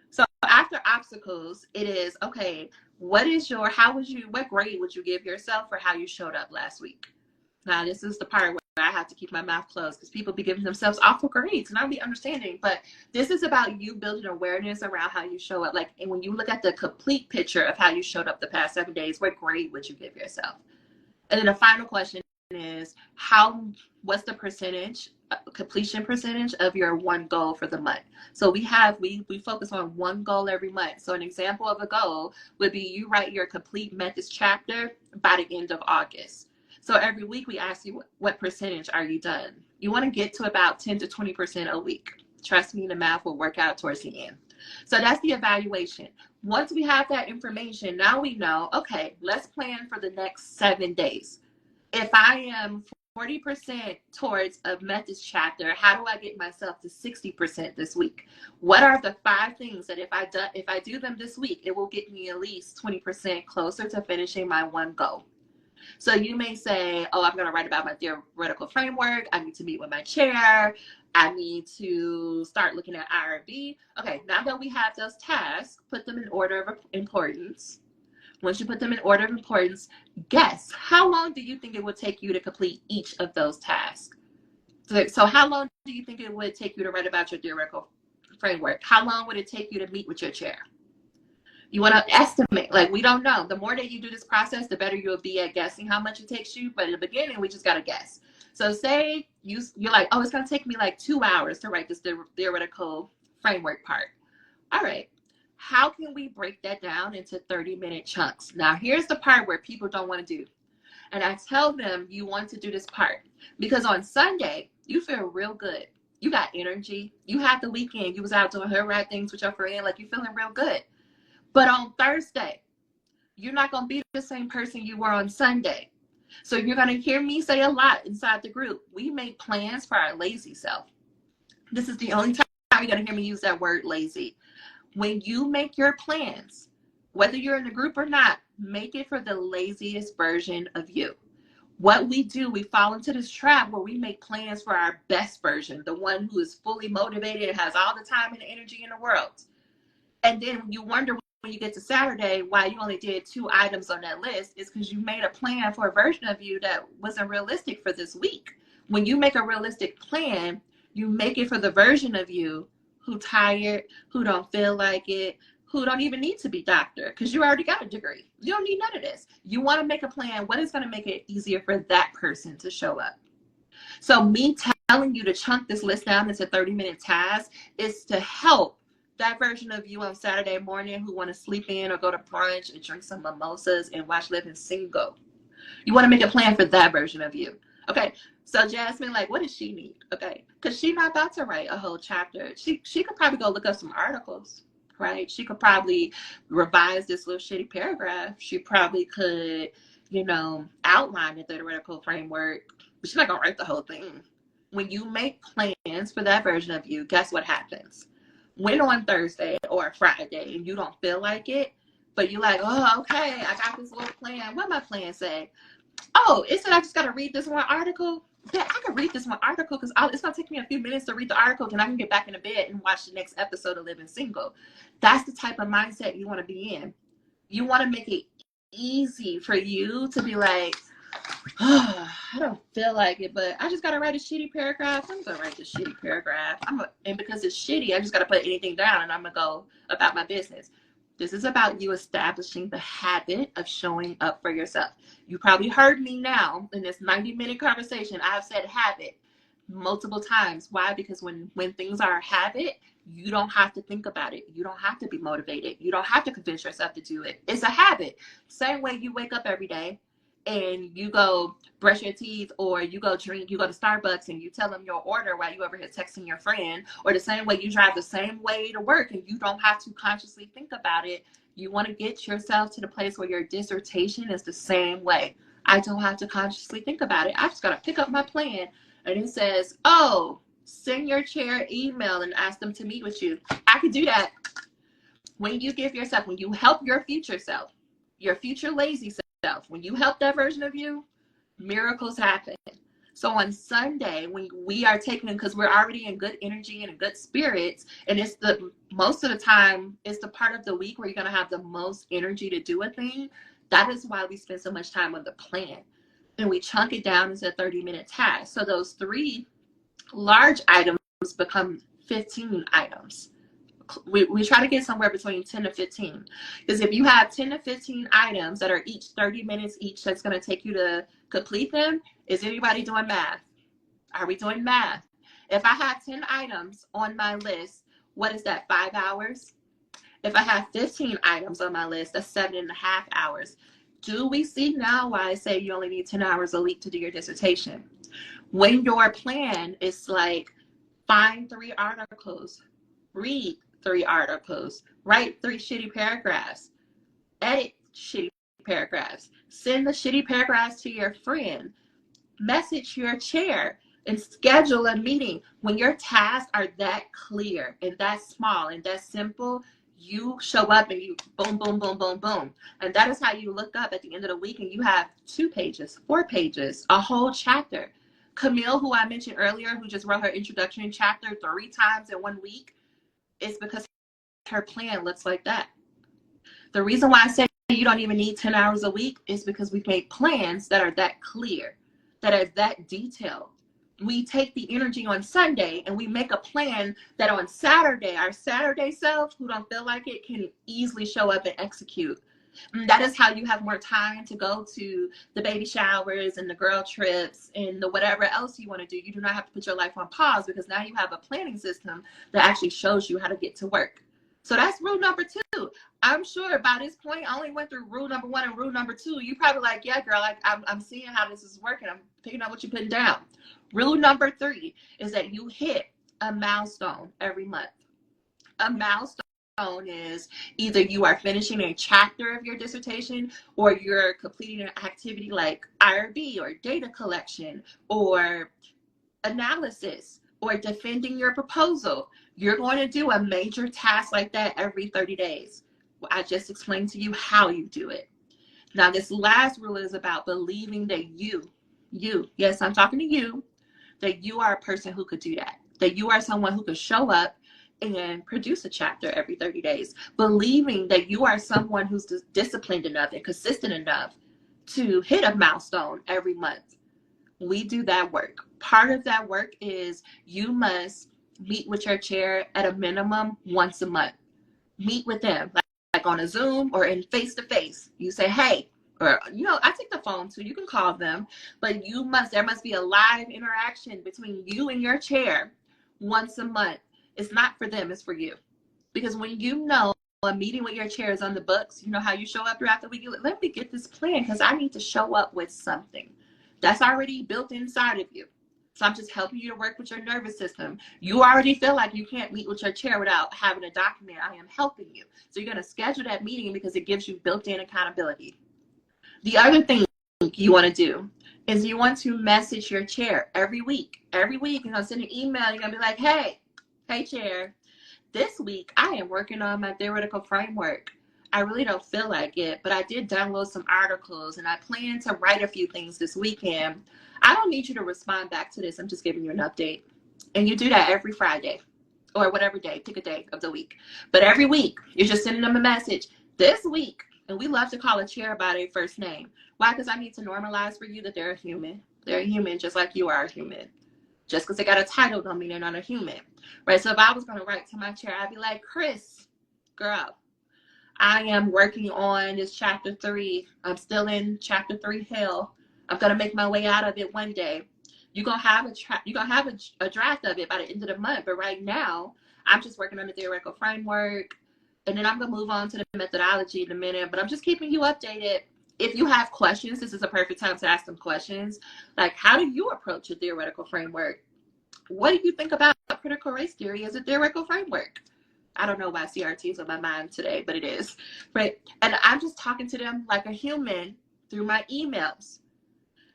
So after obstacles, it is, okay, what grade would you give yourself for how you showed up last week? Now, this is the part where I have to keep my mouth closed because people be giving themselves awful grades, and I'll be understanding. But this is about you building awareness around how you show up. Like, and when you look at the complete picture of how you showed up the past 7 days, what grade would you give yourself? And then the final question is, what's the completion percentage of your one goal for the month? So we focus on one goal every month. So an example of a goal would be you write your complete methods chapter by the end of August. So every week we ask you, what percentage are you done? You want to get to about 10 to 20% a week. Trust me, the math will work out towards the end. So that's the evaluation. Once we have that information, now we know, okay, let's plan for the next 7 days. If I am 40% towards a methods chapter, how do I get myself to 60% this week? What are the 5 things that if I do them this week, it will get me at least 20% closer to finishing my one goal? So you may say, oh, I'm going to write about my theoretical framework. I need to meet with my chair. I need to start looking at IRB. Okay, now that we have those tasks, put them in order of importance. Once you put them in order of importance, guess, how long do you think it would take you to complete each of those tasks? So how long do you think it would take you to write about your theoretical framework? How long would it take you to meet with your chair? You want to estimate, like, we don't know. The more that you do this process, the better you'll be at guessing how much it takes you. But in the beginning, we just got to guess. So say you're like, oh, it's going to take me like 2 hours to write this theoretical framework part. All right. How can we break that down into 30-minute chunks? Now, here's the part where people don't want to do. And I tell them you want to do this part because on Sunday, you feel real good. You got energy. You had the weekend. You was out doing her right things with your friend. Like, you feeling real good. But on Thursday, you're not going to be the same person you were on Sunday. So you're going to hear me say a lot inside the group. We make plans for our lazy self. This is the only time you're going to hear me use that word lazy. When you make your plans, whether you're in the group or not, make it for the laziest version of you. What we do, we fall into this trap where we make plans for our best version, the one who is fully motivated and has all the time and energy in the world. And then you wonder when you get to Saturday why you only did 2 items on that list. Is because you made a plan for a version of you that wasn't realistic for this week. When you make a realistic plan, you make it for the version of you who tired, who don't feel like it, who don't even need to be doctor because you already got a degree. You don't need none of this. You want to make a plan. What is going to make it easier for that person to show up? So me telling you to chunk this list down into 30-minute tasks is to help that version of you on Saturday morning who want to sleep in or go to brunch and drink some mimosas and watch Living Single. You want to make a plan for that version of you. Okay, so Jasmine, like, what does she need? Okay, because she's not about to write a whole chapter. She could probably go look up some articles, right? She could probably revise this little shitty paragraph. She probably could, outline the theoretical framework, but she's not going to write the whole thing. When you make plans for that version of you, guess what happens? When on Thursday or Friday and you don't feel like it, but you're like, oh, okay, I got this little plan. What my plan say? Oh, it said I just got to read this one article. Yeah, I can read this one article because it's going to take me a few minutes to read the article and I can get back into bed and watch the next episode of Living Single. That's the type of mindset you want to be in. You want to make it easy for you to be like, oh, I don't feel like it, but I just got to write a shitty paragraph. I'm going to write this shitty paragraph. And because it's shitty, I just got to put anything down and I'm going to go about my business. This is about you establishing the habit of showing up for yourself. You probably heard me now in this 90-minute conversation. I've said habit multiple times. Why? Because when things are a habit, you don't have to think about it. You don't have to be motivated. You don't have to convince yourself to do it. It's a habit. Same way you wake up every day and you go brush your teeth or you go drink, you go to Starbucks and you tell them your order while you over here texting your friend, or the same way you drive the same way to work and you don't have to consciously think about it. You want to get yourself to the place where your dissertation is the same way. I don't have to consciously think about it. I just got to pick up my plan and it says, oh, send your chair email and ask them to meet with you. I could do that. When you give yourself, when you help your future self, your future lazy self, when you help that version of you, miracles happen. So on Sunday, when we are taking, because we're already in good energy and in good spirits, and it's most of the time, it's the part of the week where you're going to have the most energy to do a thing. That is why we spend so much time on the plan. And we chunk it down into 30-minute tasks. So those 3 large items become 15 items. We try to get somewhere between 10 to 15. Because if you have 10 to 15 items that are each 30 minutes each, that's going to take you to complete them. Is anybody doing math? Are we doing math? If I have 10 items on my list, what is that, 5 hours? If I have 15 items on my list, that's 7.5 hours. Do we see now why I say you only need 10 hours a week to do your dissertation? When your plan is like, find 3 articles, read 3 articles, write 3 shitty paragraphs, edit shitty paragraphs, send the shitty paragraphs to your friend, message your chair, and schedule a meeting. When your tasks are that clear and that small and that simple, you show up and you boom, boom, boom, boom, boom. And that is how you look up at the end of the week and you have 2 pages, 4 pages, a whole chapter. Camille, who I mentioned earlier, who just wrote her introduction chapter 3 times in 1 week, is because her plan looks like that. The reason why I say you don't even need 10 hours a week is because we've made plans that are that clear, that are that detailed. We take the energy on Sunday and we make a plan that on Saturday, our Saturday self who don't feel like it can easily show up and execute. That is how you have more time to go to the baby showers and the girl trips and the whatever else you want to do. You do not have to put your life on pause because now you have a planning system that actually shows you how to get to work. So that's rule number 2. I'm sure by this point, I only went through rule number 1 and rule number 2. You probably like, yeah, girl, like I'm seeing how this is working. I'm picking up what you're putting down. Rule number 3 is that you hit a milestone every month. A milestone is either you are finishing a chapter of your dissertation or you're completing an activity like IRB or data collection or analysis or defending your proposal. You're going to do a major task like that every 30 days. I just explained to you how you do it. Now, this last rule is about believing that you, yes, I'm talking to you, that you are a person who could do that you are someone who could show up and produce a chapter every 30 days, believing that you are someone who's disciplined enough and consistent enough to hit a milestone every month. We do that work. Part of that work is you must meet with your chair at a minimum once a month. Meet with them, like on a Zoom or in face-to-face. You say, hey, or, I take the phone too. You can call them, but there must be a live interaction between you and your chair once a month. It's not for them, it's for you. Because when a meeting with your chair is on the books, you know how you show up throughout the week. Let me get this plan because I need to show up with something. That's already built inside of you. So I'm just helping you to work with your nervous system. You already feel like you can't meet with your chair without having a document. I am helping you. So you're going to schedule that meeting because it gives you built-in accountability. The other thing you want to do is you want to message your chair every week. Every week, you're going to send an email. You're going to be like, hey chair, this week I am working on my theoretical framework. I really don't feel like it, but I did download some articles and I plan to write a few things this weekend. I don't need you to respond back to this. I'm just giving you an update. And you do that every Friday or whatever day, pick a day of the week. But every week, you're just sending them a message. This week, and we love to call a chair by their first name. Why? Because I need to normalize for you that they're a human. They're a human just like you are a human. Just because they got a title don't mean they're not a human. Right? So if I was going to write to my chair, I'd be like, Chris, girl, I am working on this chapter 3. I'm still in chapter 3 hell. I'm going to make my way out of it one day. You're going to have a draft of it by the end of the month. But right now, I'm just working on the theoretical framework. And then I'm going to move on to the methodology in a minute. But I'm just keeping you updated. If you have questions, this is a perfect time to ask them questions. Like, how do you approach a theoretical framework? What do you think about critical race theory as a theoretical framework? I don't know why CRT is on my mind today, but it is. Right? And I'm just talking to them like a human through my emails.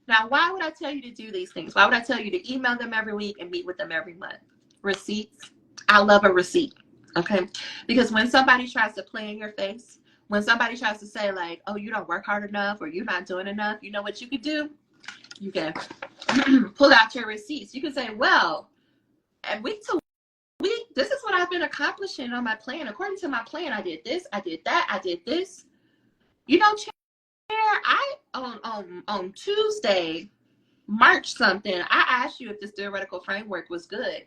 Now, why would I tell you to do these things? Why would I tell you to email them every week and meet with them every month? Receipts. I love a receipt. Okay? Because when somebody tries to play in your face, when somebody tries to say like, oh, you don't work hard enough or you're not doing enough, you know what you could do? You can pull out your receipts. You can say, well, and week to week, this is what I've been accomplishing on my plan. According to my plan, I did this, I did that, I did this. You know, Chair, I on Tuesday, March something, I asked you if this theoretical framework was good.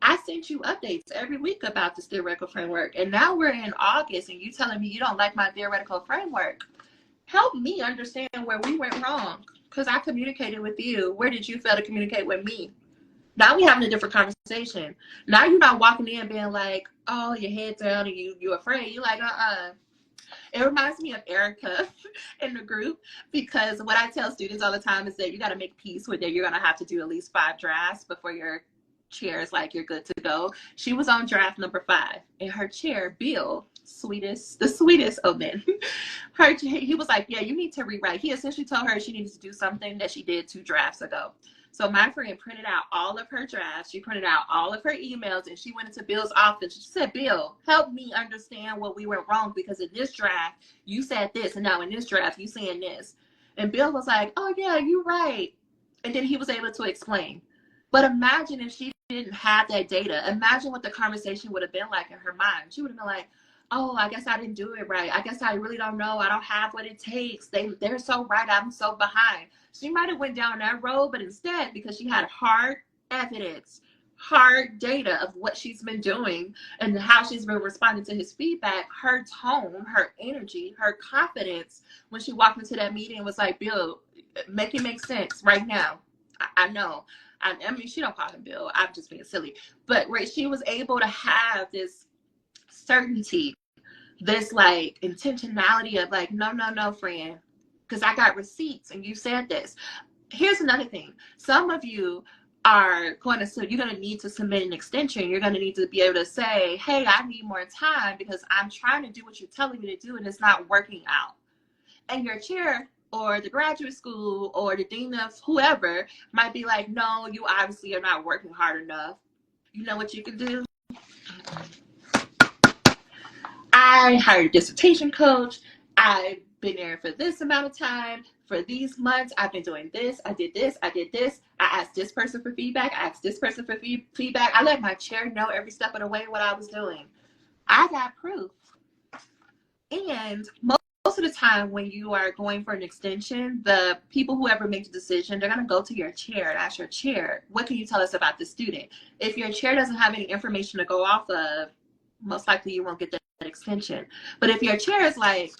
I sent you updates every week about this theoretical framework. And now we're in August and you telling me you don't like my theoretical framework. Help me understand where we went wrong. Because I communicated with you. Where did you fail to communicate with me? Now we're having a different conversation. Now you're not walking in being like, oh, your head down and you're afraid. You're like, It reminds me of Erica in the group, because what I tell students all the time is that you got to make peace with that you're going to have to do at least 5 drafts before your chair is like you're good to go. She was on draft number 5, and her chair, Bill, the sweetest of men, he was like, yeah, you need to rewrite. He essentially told her she needs to do something that she did 2 drafts ago. So my friend printed out all of her drafts. She printed out all of her emails, and she went into Bill's office. She said, Bill, help me understand what we went wrong, because in this draft, you said this, and now in this draft, you saying this. And Bill was like, oh, yeah, you're right. And then he was able to explain. But imagine if she didn't have that data. Imagine what the conversation would have been like in her mind. She would have been like, oh, I guess I didn't do it right. I guess I really don't know. I don't have what it takes. They're so right. I'm so behind. She might have went down that road, but instead, because she had hard evidence, hard data of what she's been doing and how she's been responding to his feedback, her tone, her energy, her confidence when she walked into that meeting was like, Bill, make it make sense right now. I know. I mean, she don't call him Bill. I'm just being silly. But right, she was able to have this certainty, this like intentionality of like, no, no, no, friend, because I got receipts and you said this. Here's another thing. Some of you are going to, so you're going to need to submit an extension. You're going to need to be able to say, hey, I need more time because I'm trying to do what you're telling me to do and it's not working out. And your chair or the graduate school or the dean of whoever might be like, no, you obviously are not working hard enough. You know what you can do? I hired a dissertation coach. I've been there for this amount of time. For these months, I've been doing this. I did this. I did this. I asked this person for feedback. I asked this person for feedback. I let my chair know every step of the way what I was doing. I got proof. And most of the time when you are going for an extension, the people who ever make the decision, they're going to go to your chair and ask your chair, what can you tell us about the student? If your chair doesn't have any information to go off of, most likely you won't get that extension. But if your chair is like,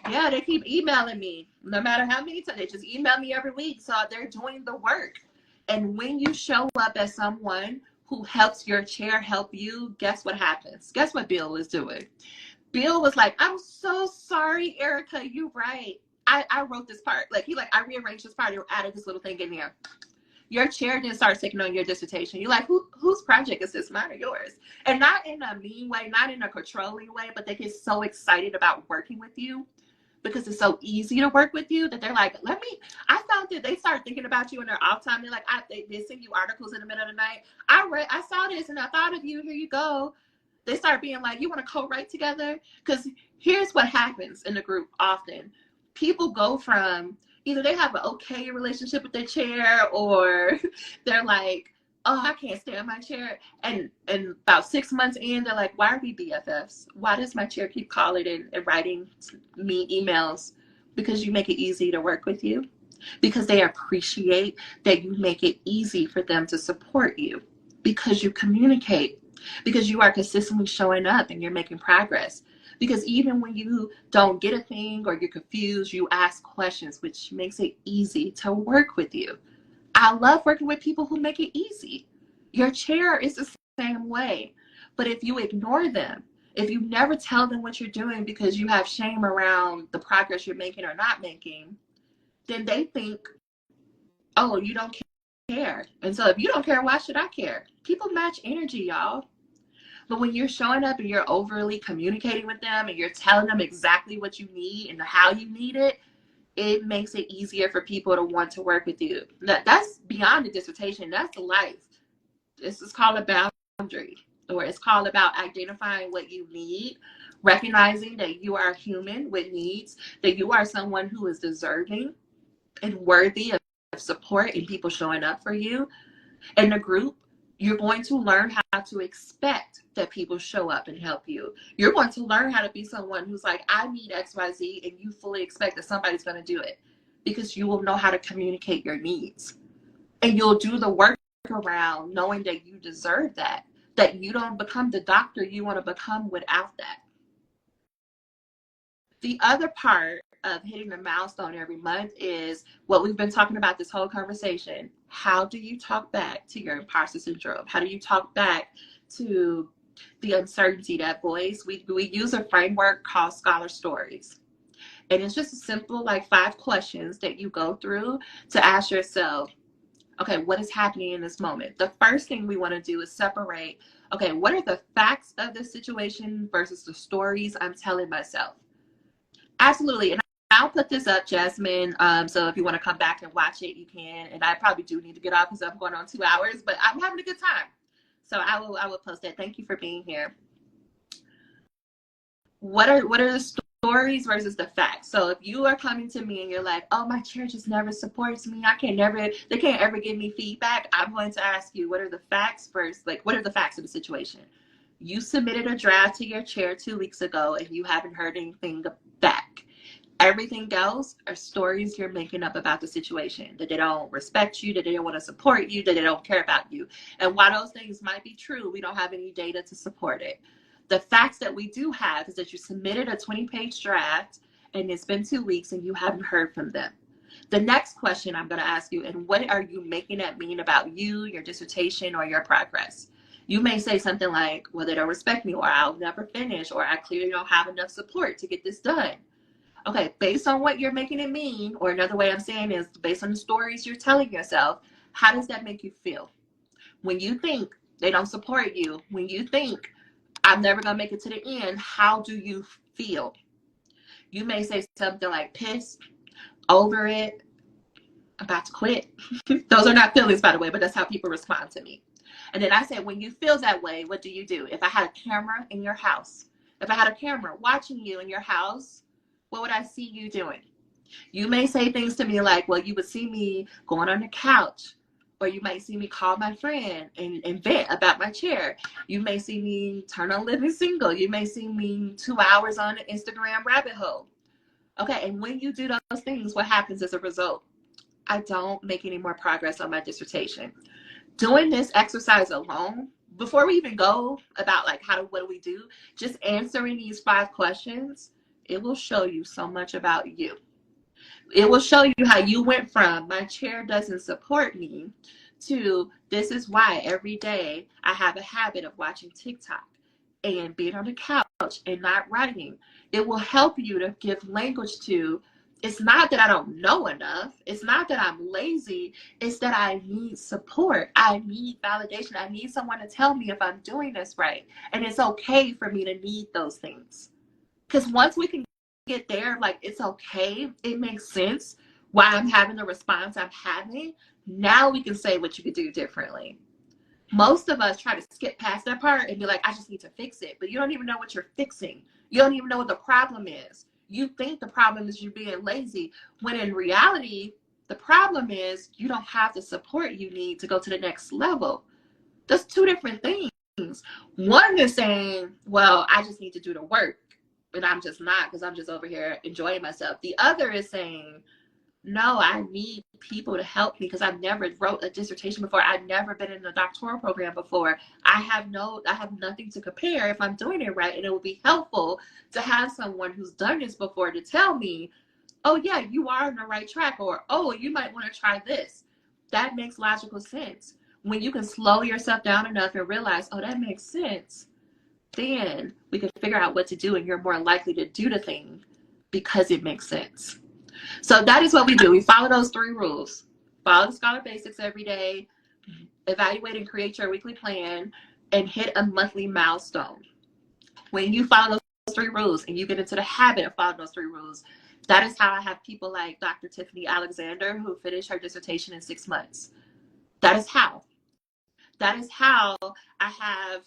yeah, they keep emailing me, no matter how many times, they just email me every week, so they're doing the work. And when you show up as someone who helps your chair help you, guess what happens? Guess what Bill was doing? Bill was like, I'm so sorry, Erica, you're right. I wrote this part. Like, I rearranged this part and added this little thing in there. Your chair didn't start taking on your dissertation. You're like, whose project is this, mine or yours? And not in a mean way, not in a controlling way, but they get so excited about working with you because it's so easy to work with you that they're like, I found that they start thinking about you in their off time. They're like, they send you articles in the middle of the night. I saw this and I thought of you. Here you go. They start being like, you want to co-write together? Because here's what happens in the group often. People go from either they have an okay relationship with their chair or they're like, oh, I can't stand my chair. And about 6 months in, they're like, why are we BFFs? Why does my chair keep calling and writing me emails? Because you make it easy to work with you. Because they appreciate that you make it easy for them to support you. Because you communicate. Because you are consistently showing up and you're making progress. Because even when you don't get a thing or you're confused, you ask questions, which makes it easy to work with you. I love working with people who make it easy. Your chair is the same way. But if you ignore them, if you never tell them what you're doing because you have shame around the progress you're making or not making, then they think, oh, you don't care. And so if you don't care, why should I care? People match energy, y'all. But when you're showing up and you're overly communicating with them and you're telling them exactly what you need and how you need it, it makes it easier for people to want to work with you. That's beyond the dissertation. That's life. This is called a boundary, or it's called about identifying what you need, recognizing that you are human with needs, that you are someone who is deserving and worthy of support and people showing up for you. In a group, you're going to learn how to expect that people show up and help you. You're going to learn how to be someone who's like, I need XYZ, and you fully expect that somebody's going to do it because you will know how to communicate your needs. And you'll do the work around knowing that you deserve that you don't become the doctor you want to become without that. The other part of hitting the milestone every month is what we've been talking about this whole conversation. How do you talk back to your imposter syndrome? How do you talk back to the uncertainty, that voice? We use a framework called Scholar Stories. And it's just a simple, like 5 questions that you go through to ask yourself, okay, what is happening in this moment? The first thing we want to do is separate, okay, what are the facts of the situation versus the stories I'm telling myself? Absolutely. And I'll put this up, Jasmine. So if you want to come back and watch it, you can. And I probably do need to get off because I'm going on 2 hours, but I'm having a good time. So I will post that. Thank you for being here. What are the stories versus the facts? So if you are coming to me and you're like, oh, my chair just never supports me, they can't ever give me feedback, I'm going to ask you, what are the facts first? Like, what are the facts of the situation? You submitted a draft to your chair 2 weeks ago and you haven't heard anything back. Everything else are stories you're making up about the situation, that they don't respect you, that they don't want to support you, that they don't care about you. And while those things might be true, we don't have any data to support it. The facts that we do have is that you submitted a 20-page draft and it's been 2 weeks and you haven't heard from them. The next question I'm going to ask you, and what are you making that mean about you, your dissertation, or your progress? You may say something like, well, they don't respect me, or I'll never finish, or I clearly don't have enough support to get this done. Okay, based on what you're making it mean, or another way I'm saying is based on the stories you're telling yourself, how does that make you feel? When you think they don't support you, when you think I'm never going to make it to the end, how do you feel? You may say something like pissed, over it, about to quit. Those are not feelings, by the way, but that's how people respond to me. And then I say, when you feel that way, what do you do? If I had a camera in your house, if I had a camera watching you in your house, what would I see you doing? You may say things to me like, well, you would see me going on the couch, or you might see me call my friend and vent about my chair. You may see me turn on Living Single. You may see me 2 hours on the Instagram rabbit hole. Okay, and when you do those things, what happens as a result? I don't make any more progress on my dissertation. Doing this exercise alone, before we even go about like what do we do, just answering these 5 questions, it will show you so much about you. It will show you how you went from my chair doesn't support me to this is why every day I have a habit of watching TikTok and being on the couch and not writing. It will help you to give language to, it's not that I don't know enough. It's not that I'm lazy. It's that I need support. I need validation. I need someone to tell me if I'm doing this right. And it's okay for me to need those things. Because once we can get there, like it's okay, it makes sense why I'm having the response I'm having. Now we can say what you could do differently. Most of us try to skip past that part and be like, I just need to fix it. But you don't even know what you're fixing. You don't even know what the problem is. You think the problem is you being lazy, when in reality, the problem is you don't have the support you need to go to the next level. That's 2 different things. One is saying, well, I just need to do the work, and I'm just not, because I'm just over here enjoying myself. The other is saying, no, I need people to help me because I've never wrote a dissertation before. I've never been in a doctoral program before. I have nothing to compare if I'm doing it right. And it would be helpful to have someone who's done this before to tell me, oh yeah, you are on the right track, or oh, you might want to try this. That makes logical sense. When you can slow yourself down enough and realize, oh, that makes sense, then we can figure out what to do, and you're more likely to do the thing because it makes sense. So that is what we do. We follow those 3 rules. Follow the Scholar Basics every day, evaluate and create your weekly plan, and hit a monthly milestone. When you follow those 3 rules and you get into the habit of following those 3 rules, that is how I have people like Dr. Tiffany Alexander, who finished her dissertation in 6 months. That is how. That is how I have,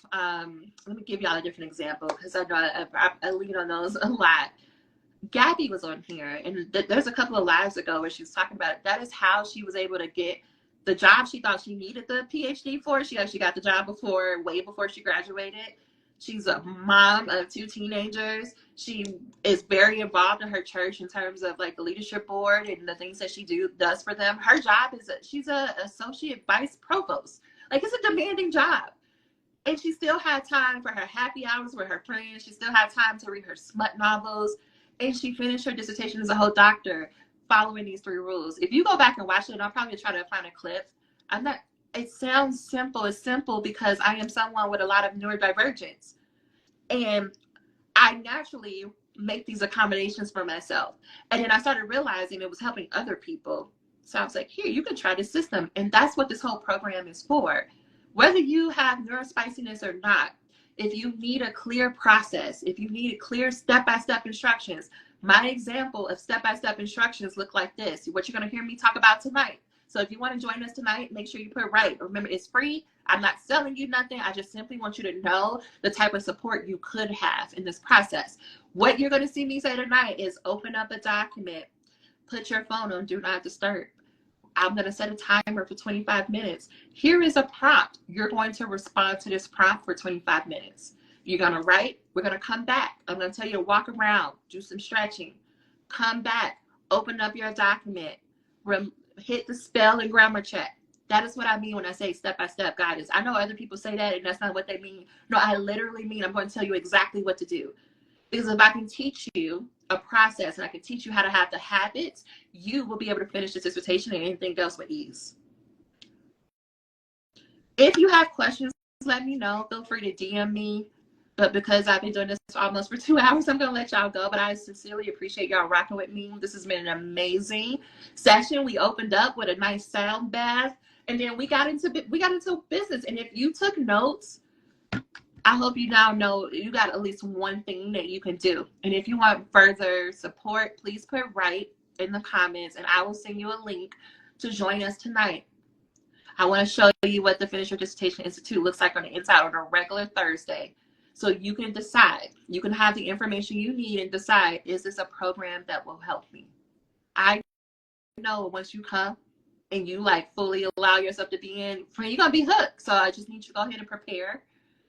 let me give y'all a different example because I know I lean on those a lot. Gabby was on here, and there's a couple of lives ago where she was talking about it. That is how she was able to get the job she thought she needed the PhD for. She actually got the job way before she graduated. She's a mom of 2 teenagers. She is very involved in her church in terms of like the leadership board and the things that she does for them. Her job is she's a associate vice provost. Like, it's a demanding job. And she still had time for her happy hours with her friends. She still had time to read her smut novels. And she finished her dissertation as a whole doctor following these 3 rules. If you go back and watch it, and I'll probably try to find a clip. It sounds simple. It's simple because I am someone with a lot of neurodivergence. And I naturally make these accommodations for myself. And then I started realizing it was helping other people. So I was like, here, you can try this system. And that's what this whole program is for. Whether you have neurospiciness or not, if you need a clear process, if you need clear step-by-step instructions, my example of step-by-step instructions look like this, what you're going to hear me talk about tonight. So if you want to join us tonight, make sure you put right. Remember, it's free. I'm not selling you nothing. I just simply want you to know the type of support you could have in this process. What you're going to see me say tonight is open up a document, put your phone on Do Not Disturb. I'm going to set a timer for 25 minutes. Here is a prompt. You're going to respond to this prompt for 25 minutes. You're going to write. We're going to come back. I'm going to tell you to walk around, do some stretching, come back, open up your document, hit the spell and grammar check. That is what I mean when I say step-by-step guidance. I know other people say that and that's not what they mean. No, I literally mean I'm going to tell you exactly what to do. Because if I can teach you a process and I can teach you how to have the habits, you will be able to finish this dissertation and anything else with ease. If you have questions, let me know. Feel free to DM me. But because I've been doing this almost for 2 hours, I'm going to let y'all go. But I sincerely appreciate y'all rocking with me. This has been an amazing session. We opened up with a nice sound bath. And then we got into business. And if you took notes, I hope you now know you got at least one thing that you can do. And if you want further support, please put write in the comments. And I will send you a link to join us tonight. I want to show you what the Finish Your Dissertation Institute looks like on the inside on a regular Thursday. So you can decide. You can have the information you need and decide, is this a program that will help me? I know once you come and you like fully allow yourself to be in, you're going to be hooked. So I just need you to go ahead and prepare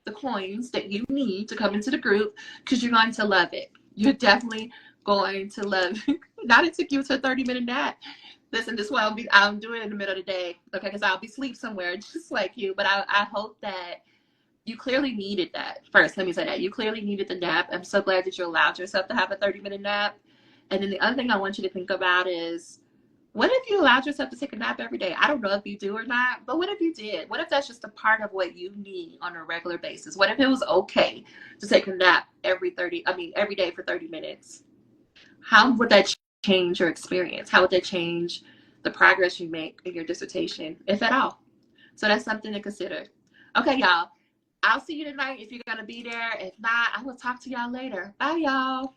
the coins that you need to come into the group because you're going to love it. You're definitely going to love it. Not it took you to a 30-minute nap. Listen, this is what I'm doing in the middle of the day, okay, because I'll be asleep somewhere just like you. But I hope that you clearly needed that. First, let me say that. You clearly needed the nap. I'm so glad that you allowed yourself to have a 30-minute nap. And then the other thing I want you to think about is, what if you allowed yourself to take a nap every day? I don't know if you do or not, but what if you did? What if that's just a part of what you need on a regular basis? What if it was okay to take a nap every day for 30 minutes? How would that change your experience? How would that change the progress you make in your dissertation, if at all? So that's something to consider. Okay, y'all. I'll see you tonight if you're going to be there. If not, I will talk to y'all later. Bye, y'all.